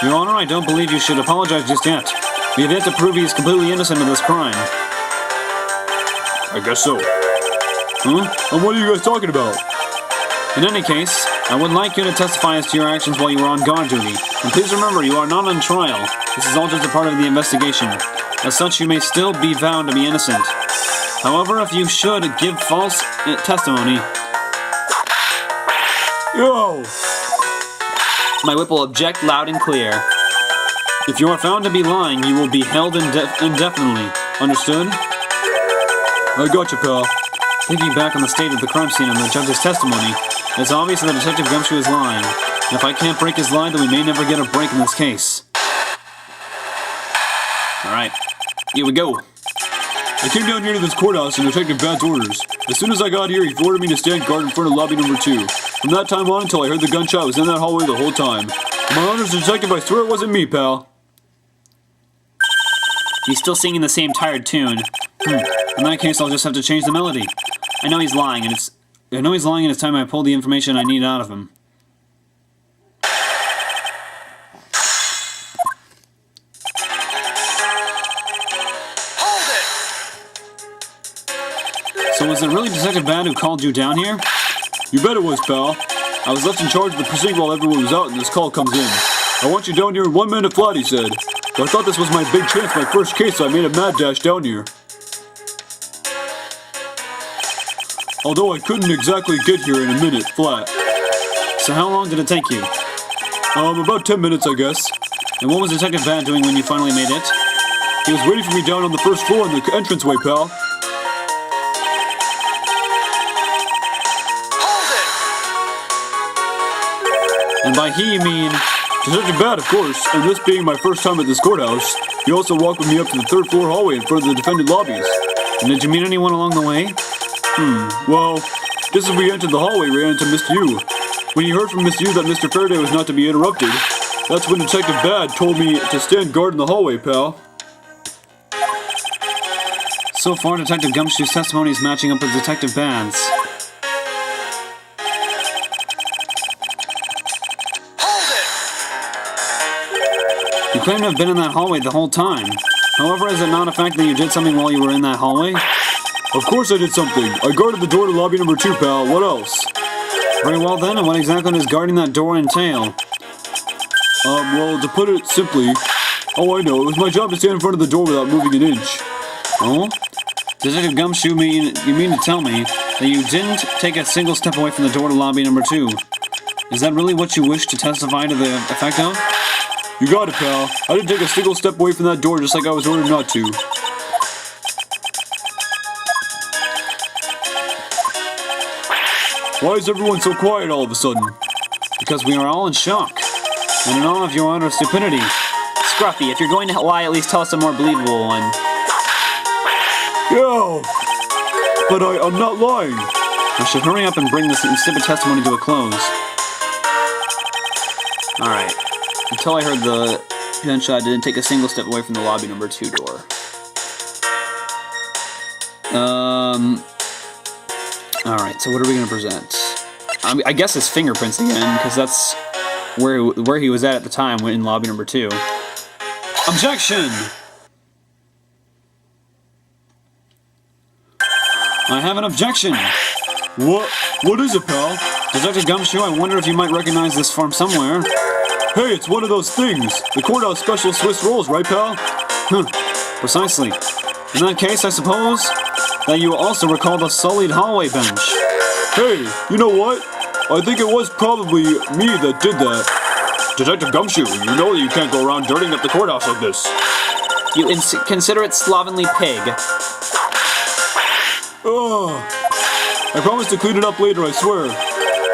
Your Honor, I don't believe you should apologize just yet. We have yet to prove he is completely innocent of this crime. I guess so. Huh? And what are you guys talking about? In any case, I would like you to testify as to your actions while you were on guard duty. And please remember, you are not on trial. This is all just a part of the investigation. As such, you may still be found to be innocent. However, if you should give false testimony... Yo! My whip will object loud and clear. If you are found to be lying, you will be held indefinitely. Understood? I gotcha, pal. Thinking back on the state of the crime scene and the judge's testimony, it's obvious that Detective Gumshoe is lying. And if I can't break his lie, then we may never get a break in this case. Alright, here we go. I came down here to this courthouse in Detective Bad's orders. As soon as I got here, he ordered me to stand guard in front of lobby number 2. From that time on until I heard the gunshot, I was in that hallway the whole time. My honor's detective, I swear it wasn't me, pal. He's still singing the same tired tune. In that case, I'll just have to change the melody. I know he's lying, and it's time I pull the information I need out of him. So was it really Detective Bad who called you down here? You bet it was, pal. I was left in charge of the precinct while everyone was out and this call comes in. I want you down here in 1 minute flat, he said. So I thought this was my big chance, my first case, so I made a mad dash down here. Although I couldn't exactly get here in a minute flat. So how long did it take you? About 10 minutes, I guess. And what was Detective Bad doing when you finally made it? He was waiting for me down on the first floor in the entranceway, pal. And by he, you mean... Detective Bad, of course, and this being my first time at this courthouse, he also walked with me up to the 3rd floor hallway in front of the defendant lobbies. And did you meet anyone along the way? Well, just as we entered the hallway, we ran into Mr. Yu. When he heard from Mr. Yu that Mr. Faraday was not to be interrupted, that's when Detective Bad told me to stand guard in the hallway, pal. So far, Detective Gumshoe's testimony is matching up with Detective Bad's. You claim to have been in that hallway the whole time. However, is it not a fact that you did something while you were in that hallway? Of course I did something. I guarded the door to lobby number 2, pal. What else? Very well then, and what exactly does guarding that door entail? Well, to put it simply... Oh, I know. It was my job to stand in front of the door without moving an inch. Oh? Detective Gumshoe, you mean to tell me that you didn't take a single step away from the door to lobby number 2? Is that really what you wish to testify to the effect of? You got it, pal. I didn't take a single step away from that door just like I was ordered not to. Why is everyone so quiet all of a sudden? Because we are all in shock. And in awe of your utter stupidity. Scruffy, if you're going to lie, at least tell us a more believable one. Yeah, but I'm not lying. I should hurry up and bring this insipid testimony to a close. Alright. Until I heard the gunshot, I didn't take a single step away from the lobby number 2 door. Alright, so what are we going to present? I guess his fingerprints again, because that's where he was at the time in lobby number 2. Objection! I have an objection! What is it, pal? Detective Gumshoe, I wonder if you might recognize this from somewhere. Hey, it's one of those things. The courthouse special Swiss rolls, right, pal? Precisely. In that case, I suppose that you also recall the sullied hallway bench. Hey, you know what? I think it was probably me that did that. Detective Gumshoe, you know that you can't go around dirtying up the courthouse like this. You inconsiderate slovenly pig. I promise to clean it up later, I swear.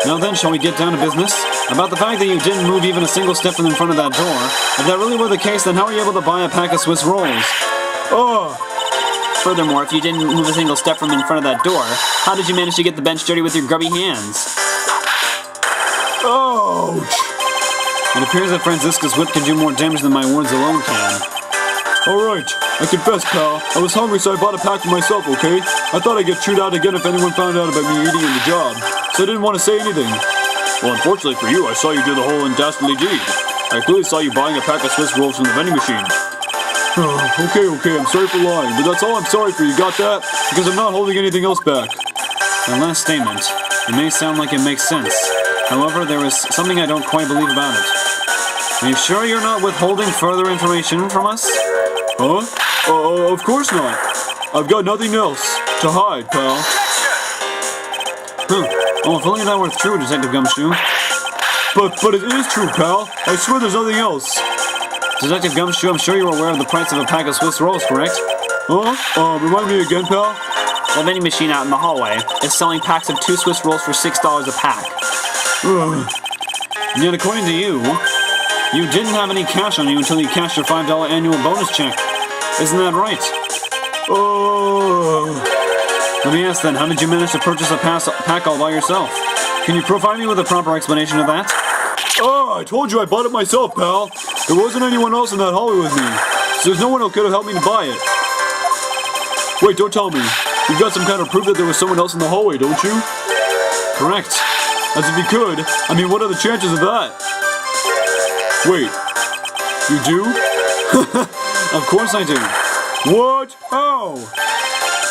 Now then, shall we get down to business? About the fact that you didn't move even a single step from in front of that door. If that really were the case, then how are you able to buy a pack of Swiss rolls? Furthermore, if you didn't move a single step from in front of that door, how did you manage to get the bench dirty with your grubby hands? Ouch! It appears that Franziska's whip can do more damage than my words alone can. Alright, I confess, pal. I was hungry, so I bought a pack for myself, okay? I thought I'd get chewed out again if anyone found out about me eating in the job, so I didn't want to say anything. Well, unfortunately for you, I saw you do the whole dastardly deed. I clearly saw you buying a pack of Swiss rolls from the vending machine. Okay, I'm sorry for lying, but that's all I'm sorry for, you got that? Because I'm not holding anything else back. That last statement, it may sound like it makes sense. However, there is something I don't quite believe about it. Are you sure you're not withholding further information from us? Huh? Of course not. I've got nothing else to hide, pal. Oh, if only that were true, Detective Gumshoe. But it is true, pal. I swear there's nothing else. Detective Gumshoe, I'm sure you're aware of the price of a pack of Swiss rolls, correct? Remind me again, pal? The vending machine out in the hallway is selling packs of 2 Swiss rolls for $6 a pack. And yet, according to you, you didn't have any cash on you until you cashed your $5 annual bonus check. Isn't that right? Let me ask then, how did you manage to purchase a pack all by yourself? Can you provide me with a proper explanation of that? I told you I bought it myself, pal. There wasn't anyone else in that hallway with me, so there's no one who could have helped me to buy it. Wait, don't tell me. You've got some kind of proof that there was someone else in the hallway, don't you? Correct. As if you could. I mean, what are the chances of that? Wait. You do? Of course I do. What? How?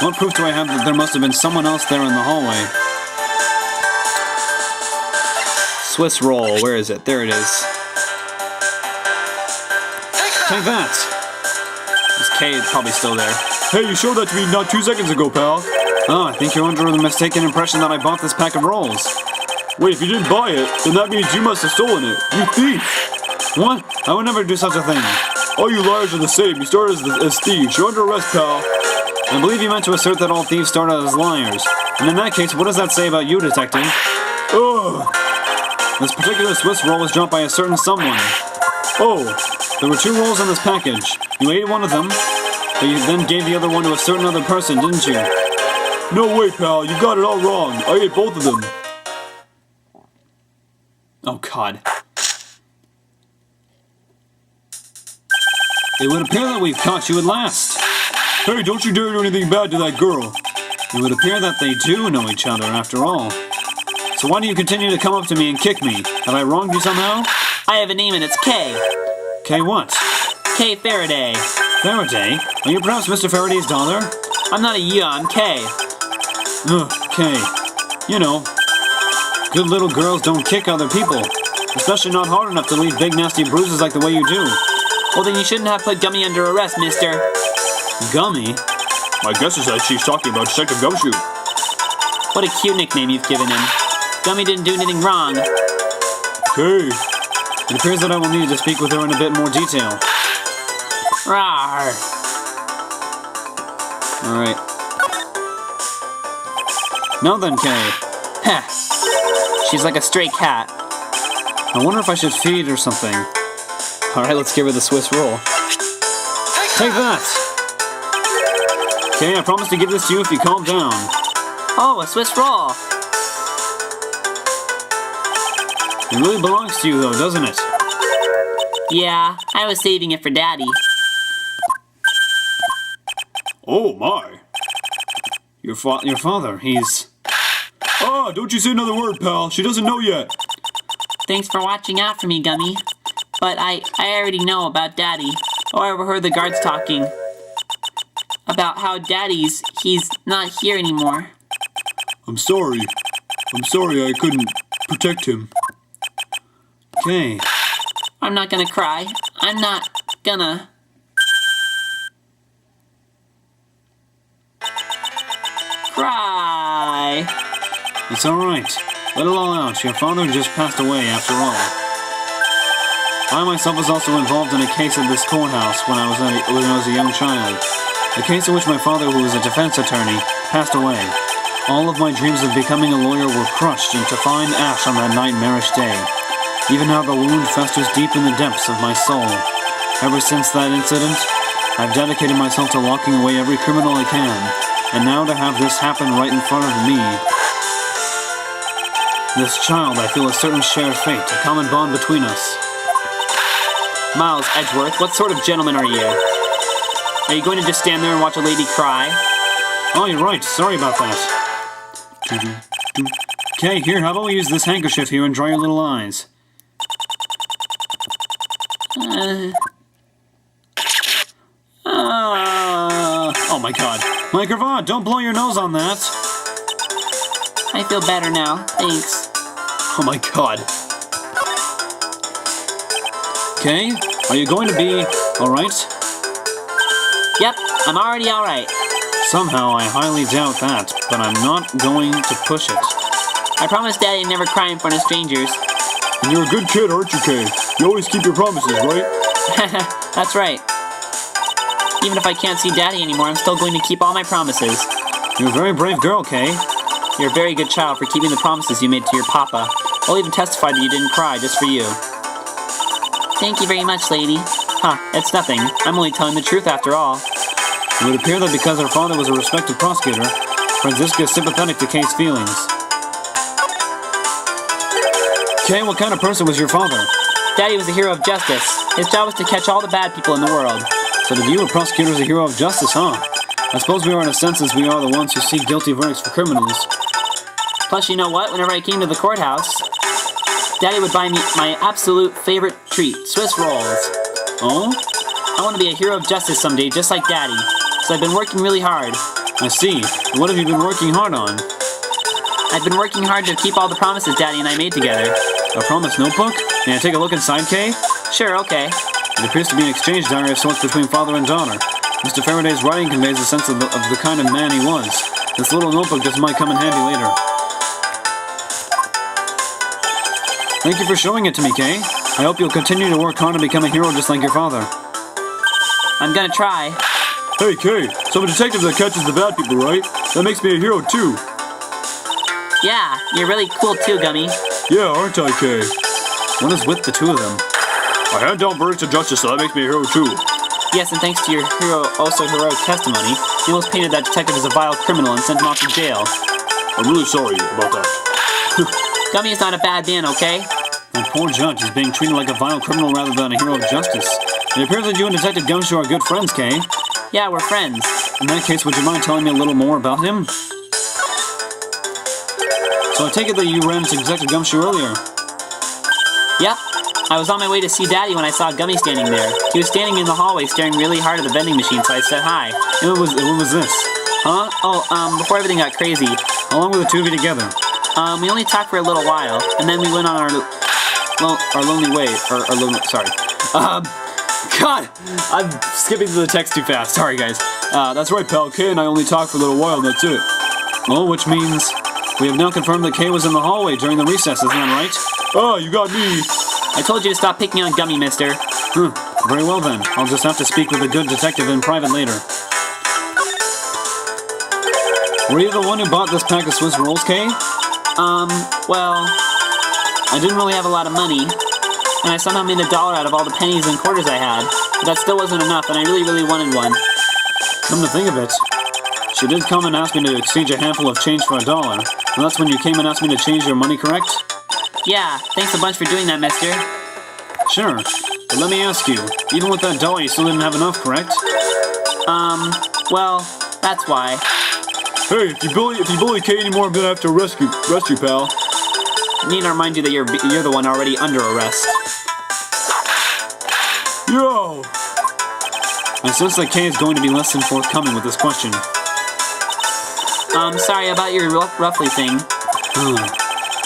What proof do I have that there must have been someone else there in the hallway? Swiss roll, where is it? There it is. Take that! This K is probably still there. Hey, you showed that to me not 2 seconds ago, pal. Oh, I think you're under the mistaken impression that I bought this pack of rolls. Wait, if you didn't buy it, then that means you must have stolen it. You thief! What? I would never do such a thing. All you liars are the same. You started as thieves. You're under arrest, pal. I believe you meant to assert that all thieves start out as liars. And in that case, what does that say about you, Detective? This particular Swiss roll was dropped by a certain someone. There were 2 rolls in this package. You ate one of them, but you then gave the other one to a certain other person, didn't you? No way, pal. You got it all wrong. I ate both of them. Oh, God. It would appear that we've caught you at last. Hey, don't you dare do anything bad to that girl. It would appear that they do know each other after all. So why do you continue to come up to me and kick me? Have I wronged you somehow? I have a name and it's Kay. Kay what? Kay Faraday. Faraday? Are you perhaps Mr. Faraday's daughter? I'm not a you, I'm Kay. Ugh, Kay. You know, good little girls don't kick other people. Especially not hard enough to leave big nasty bruises like the way you do. Well, then you shouldn't have put Gummy under arrest, mister. Gummy? My guess is that she's talking about Detective Gumshoe. What a cute nickname you've given him. Gummy didn't do anything wrong. Kay. It appears that I will need to speak with her in a bit more detail. Rawr. Alright. Now then, Kay. Heh. She's like a stray cat. I wonder if I should feed or something. Alright, let's give her the Swiss roll. Take that! Kay, I promise to give this to you if you calm down. Oh, a Swiss roll. It really belongs to you, though, doesn't it? Yeah, I was saving it for Daddy. Oh my. Your father, he's... Ah, don't you say another word, pal. She doesn't know yet. Thanks for watching out for me, Gummy. But I already know about Daddy. Oh, I overheard the guards talking about how he's not here anymore. I'm sorry. I couldn't protect him. Kay. I'm not gonna cry. I'm not gonna... cry. It's alright. Let it all out. Your father just passed away after all. I myself was also involved in a case at this courthouse when I was a young child. A case in which my father, who was a defense attorney, passed away. All of my dreams of becoming a lawyer were crushed into fine ash on that nightmarish day. Even now the wound festers deep in the depths of my soul. Ever since that incident, I've dedicated myself to locking away every criminal I can, and now to have this happen right in front of me. This child, I feel a certain shared fate, a common bond between us. Miles Edgeworth, what sort of gentleman are you? Are you going to just stand there and watch a lady cry? Oh, you're right. Sorry about that. Okay, here, how about we use this handkerchief here and dry your little eyes? Oh my god. Microphone, don't blow your nose on that. I feel better now, thanks. Oh my god. Okay, are you going to be alright? Yep, I'm already alright. Somehow I highly doubt that, but I'm not going to push it. I promised Daddy I'd never cry in front of strangers. And you're a good kid, aren't you, Kay? You always keep your promises, right? That's right. Even if I can't see Daddy anymore, I'm still going to keep all my promises. You're a very brave girl, Kay. You're a very good child for keeping the promises you made to your papa. I'll even testify that you didn't cry just for you. Thank you very much, lady. It's nothing. I'm only telling the truth after all. It would appear that because her father was a respected prosecutor, Franziska is sympathetic to Kay's feelings. Kay, what kind of person was your father? Daddy was a hero of justice. His job was to catch all the bad people in the world. So to view a prosecutor as a hero of justice, huh? I suppose we are in a sense as we are the ones who seek guilty verdicts for criminals. Plus, you know what? Whenever I came to the courthouse, Daddy would buy me my absolute favorite treat, Swiss rolls. Oh? I want to be a hero of justice someday, just like Daddy. So I've been working really hard. I see. What have you been working hard on? I've been working hard to keep all the promises Daddy and I made together. A promise notebook? May I take a look inside, Kay? Sure, okay. It appears to be an exchange diary of sorts between father and daughter. Mr. Faraday's writing conveys a sense of the kind of man he was. This little notebook just might come in handy later. Thank you for showing it to me, Kay. I hope you'll continue to work hard to become a hero just like your father. I'm gonna try. Hey, Kay, so I'm a detective that catches the bad people, right? That makes me a hero, too. Yeah, you're really cool too, Gummy. Yeah, aren't I, Kay? What is with the two of them? I hand down verdicts of justice, so that makes me a hero, too. Yes, and thanks to your heroic testimony, you almost painted that detective as a vile criminal and sent him off to jail. I'm really sorry about that. Gummy is not a bad man, okay? That poor judge is being treated like a vile criminal rather than a hero of justice. It appears that you and Detective Gumshoe are good friends, Kay. Yeah, we're friends. In that case, would you mind telling me a little more about him? So I take it that you ran into Detective Gumshoe earlier. Yep. I was on my way to see Daddy when I saw Gummy standing there. He was standing in the hallway staring really hard at the vending machine, so I said hi. And what was this? Huh? Oh, before everything got crazy. How long were the two of you together? We only talked for a little while, and then we went on our lonely way. Sorry. God, I'm skipping through the text too fast. Sorry, guys. That's right, pal. Kay and I only talked for a little while, and that's it. Oh, which means we have now confirmed that Kay was in the hallway during the recess, isn't that right? Oh, you got me. I told you to stop picking on Gummy, mister. Very well then. I'll just have to speak with a good detective in private later. Were you the one who bought this pack of Swiss rolls, Kay? Well, I didn't really have a lot of money, and I somehow made $1 out of all the pennies and quarters I had. But that still wasn't enough, and I really, really wanted one. Come to think of it, she did come and ask me to exchange a handful of change for $1. And that's when you came and asked me to change your money, correct? Yeah, thanks a bunch for doing that, mister. Sure, but let me ask you, even with that $1 you still didn't have enough, correct? Well, that's why. Hey, if you bully Kay anymore, I'm gonna have to arrest you, pal. Need to remind you that you're the one already under arrest. Yo! I sense that Kay is going to be less than forthcoming with this question. Sorry about your roughly thing.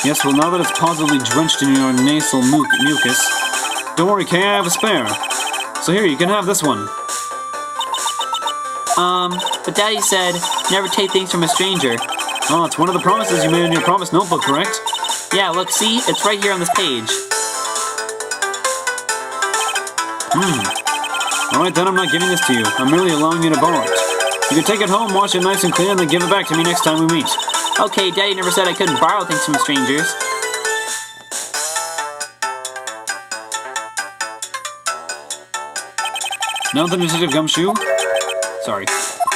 Yes, well now that it's positively drenched in your nasal mucus, don't worry Kay, I have a spare. So here, you can have this one. But Daddy said, never take things from a stranger. Oh, it's one of the promises you made in your promise notebook, correct? Yeah, look, see? It's right here on this page. Alright then, I'm not giving this to you. I'm merely allowing you to borrow it. You can take it home, wash it nice and clean, and then give it back to me next time we meet. Okay, Daddy never said I couldn't borrow things from strangers. Now then, Detective Gumshoe. Sorry.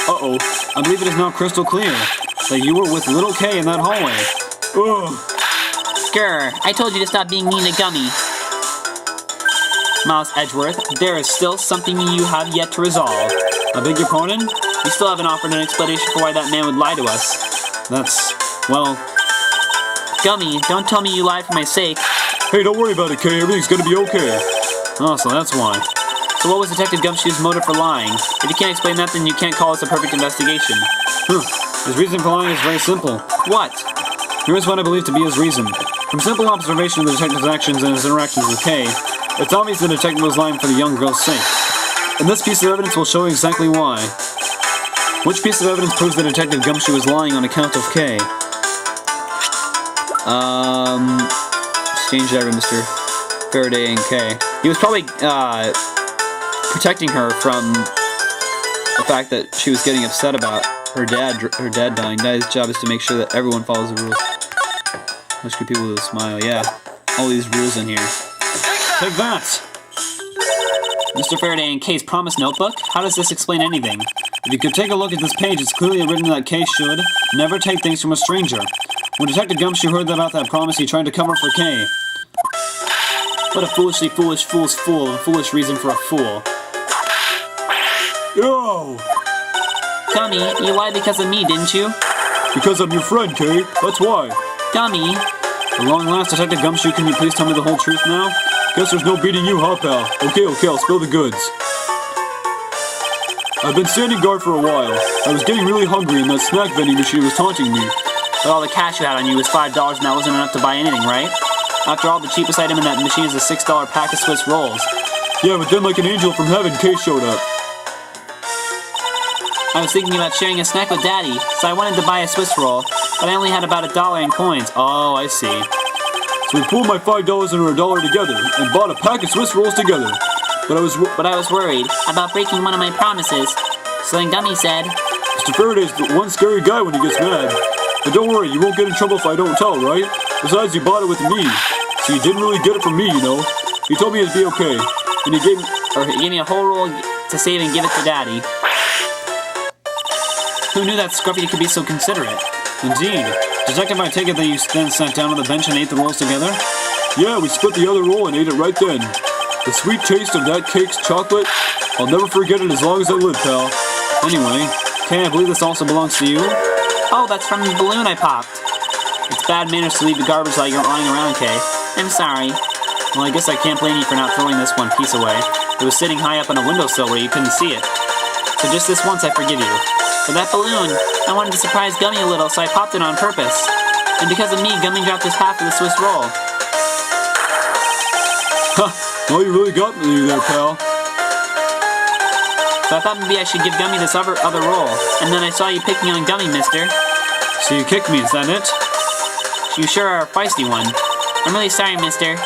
Uh-oh. I believe it is now crystal clear that you were with little Kay in that hallway. Ugh. Grr, I told you to stop being mean to Gummy. Miles Edgeworth, there is still something you have yet to resolve. I beg your pardon? You still haven't offered an explanation for why that man would lie to us. That's, well... Gummy, don't tell me you lied for my sake. Hey, don't worry about it, Kay. Everything's gonna be okay. Oh, so that's why. So what was Detective Gumshoe's motive for lying? If you can't explain that, then you can't call us a perfect investigation. His reason for lying is very simple. What? Here is what I believe to be his reason. From simple observation of the detective's actions and his interactions with Kay, it's obvious the detective was lying for the young girl's sake. And this piece of evidence will show exactly why. Which piece of evidence proves that Detective Gumshoe is lying on account of Kay? Exchange driver, Mr. Faraday and Kay. He was probably protecting her from the fact that she was getting upset about her dad dying. Dad's job is to make sure that everyone follows the rules. Let's get people with a smile. Yeah, all these rules in here. Take that! Mr. Faraday and Kay's promise notebook? How does this explain anything? If you could take a look at this page, it's clearly written that Kay should never take things from a stranger. When Detective Gumshoe heard about that promise, he tried to cover for Kay. What a foolishly foolish fool's fool, a foolish reason for a fool. Yo! Gummy, you lied because of me, didn't you? Because I'm your friend, Kay. That's why. Gummy! At long last, Detective Gumshoe, can you please tell me the whole truth now? Guess there's no beating you, huh, pal? Okay, I'll spill the goods. I've been standing guard for a while. I was getting really hungry and that snack vending machine was taunting me. But all the cash you had on you was $5 and that wasn't enough to buy anything, right? After all, the cheapest item in that machine is a $6 pack of Swiss rolls. Yeah, but then like an angel from heaven, Kay showed up. I was thinking about sharing a snack with Daddy, so I wanted to buy a Swiss roll, but I only had about $1 in coins. Oh, I see. So we pulled my $5 and $1 together and bought a pack of Swiss rolls together. But I was worried about breaking one of my promises. So then Gummy said, Mr. Faraday's the one scary guy when he gets mad. But don't worry, you won't get in trouble if I don't tell, right? Besides, you bought it with me, so you didn't really get it from me, you know. He told me it'd be okay, and he gave me a whole roll to save and give it to Daddy. Who knew that Scruffy could be so considerate? Indeed. Detective, I take it that you then sat down on the bench and ate the rolls together? Yeah, we split the other roll and ate it right then. The sweet taste of that cake's chocolate, I'll never forget it as long as I live, pal. Anyway, Kay, I believe this also belongs to you? Oh, that's from the balloon I popped. It's bad manners to leave the garbage like you're lying around, Kay. I'm sorry. Well, I guess I can't blame you for not throwing this one piece away. It was sitting high up on a windowsill where you couldn't see it. So just this once, I forgive you. For that balloon, I wanted to surprise Gummy a little, so I popped it on purpose. And because of me, Gummy dropped his half of the Swiss roll. Ha! Well, you really got me there, pal. So I thought maybe I should give Gummy this other roll. And then I saw you picking on Gummy, mister. So you kicked me, is that it? You sure are a feisty one. I'm really sorry, mister.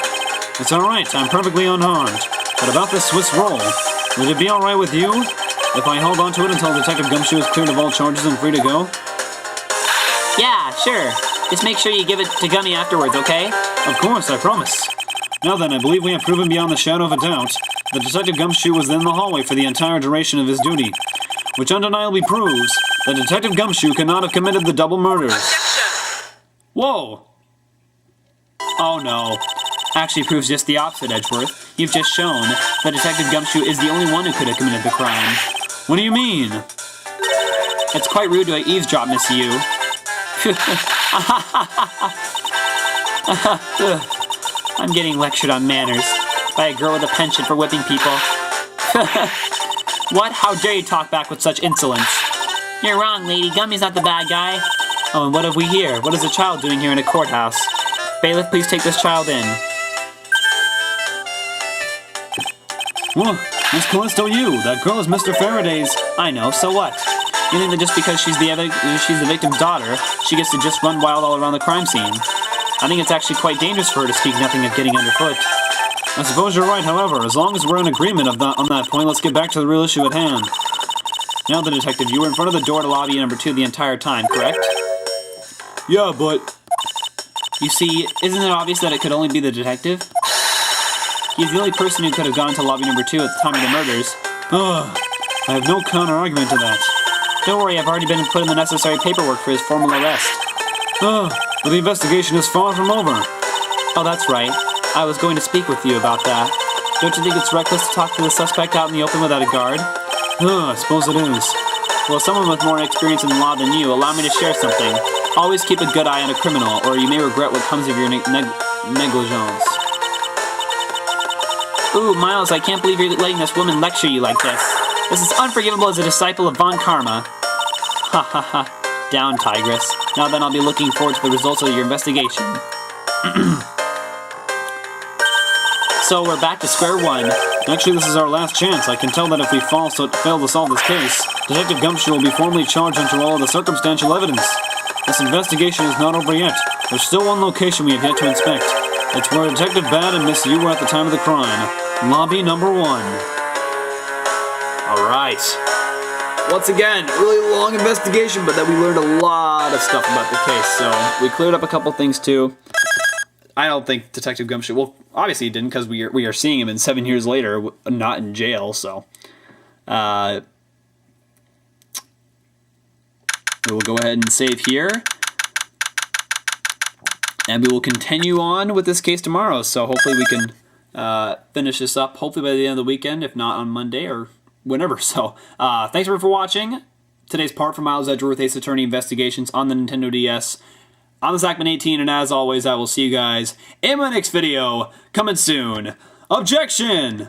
It's alright, I'm perfectly unharmed. But about this Swiss roll, would it be alright with you if I hold on to it until Detective Gumshoe is cleared of all charges and free to go? Yeah, sure. Just make sure you give it to Gummy afterwards, okay? Of course, I promise. Now then, I believe we have proven beyond the shadow of a doubt that Detective Gumshoe was in the hallway for the entire duration of his duty, which undeniably proves that Detective Gumshoe cannot have committed the double murders. Whoa! Oh no. Actually proves just the opposite, Edgeworth. You've just shown that Detective Gumshoe is the only one who could have committed the crime. What do you mean? It's quite rude to eavesdrop, Miss You. I'm getting lectured on manners by a girl with a penchant for whipping people. What? How dare you talk back with such insolence? You're wrong, lady. Gummy's not the bad guy. Oh, and what have we here? What is a child doing here in a courthouse? Bailiff, please take this child in. Whoa, Miss Callisto, you! That girl is Mr. Faraday's. I know, so what? You think that just because she's the victim's daughter, she gets to just run wild all around the crime scene? I think it's actually quite dangerous for her to speak nothing of getting underfoot. I suppose you're right, however. As long as we're in agreement on that point, let's get back to the real issue at hand. Now then, Detective, you were in front of the door to lobby number 2 the entire time, correct? Yeah, but... You see, isn't it obvious that it could only be the detective? He's the only person who could have gone to lobby number 2 at the time of the murders. I have no counter-argument to that. Don't worry, I've already been put in the necessary paperwork for his formal arrest. But the investigation is far from over. Oh, that's right. I was going to speak with you about that. Don't you think it's reckless to talk to the suspect out in the open without a guard? I suppose it is. Well, someone with more experience in the law than you, allow me to share something. Always keep a good eye on a criminal, or you may regret what comes of your negligence. Ooh, Miles, I can't believe you're letting this woman lecture you like this. This is unforgivable as a disciple of Von Karma. Ha ha ha. Down, Tigress. Now then, I'll be looking forward to the results of your investigation. So we're back to square one. Actually, this is our last chance. I can tell that if we fail to solve this case, Detective Gumshoe will be formally charged under all of the circumstantial evidence. This investigation is not over yet. There's still one location we have yet to inspect. It's where Detective Bad and Miss Yu were at the time of the crime. Lobby number 1. Alright. Once again, really long investigation, but then we learned a lot of stuff about the case, so we cleared up a couple things too. I don't think Detective Gumshoe, well, obviously he didn't, because we are seeing him in 7 years later, not in jail, so. We will go ahead and save here. And we will continue on with this case tomorrow, so hopefully we can finish this up, hopefully by the end of the weekend, if not on Monday or whenever. So, thanks for watching today's part for Miles Edgeworth Ace Attorney Investigations on the Nintendo DS. I'm Zachman18, and as always, I will see you guys in my next video, coming soon. Objection!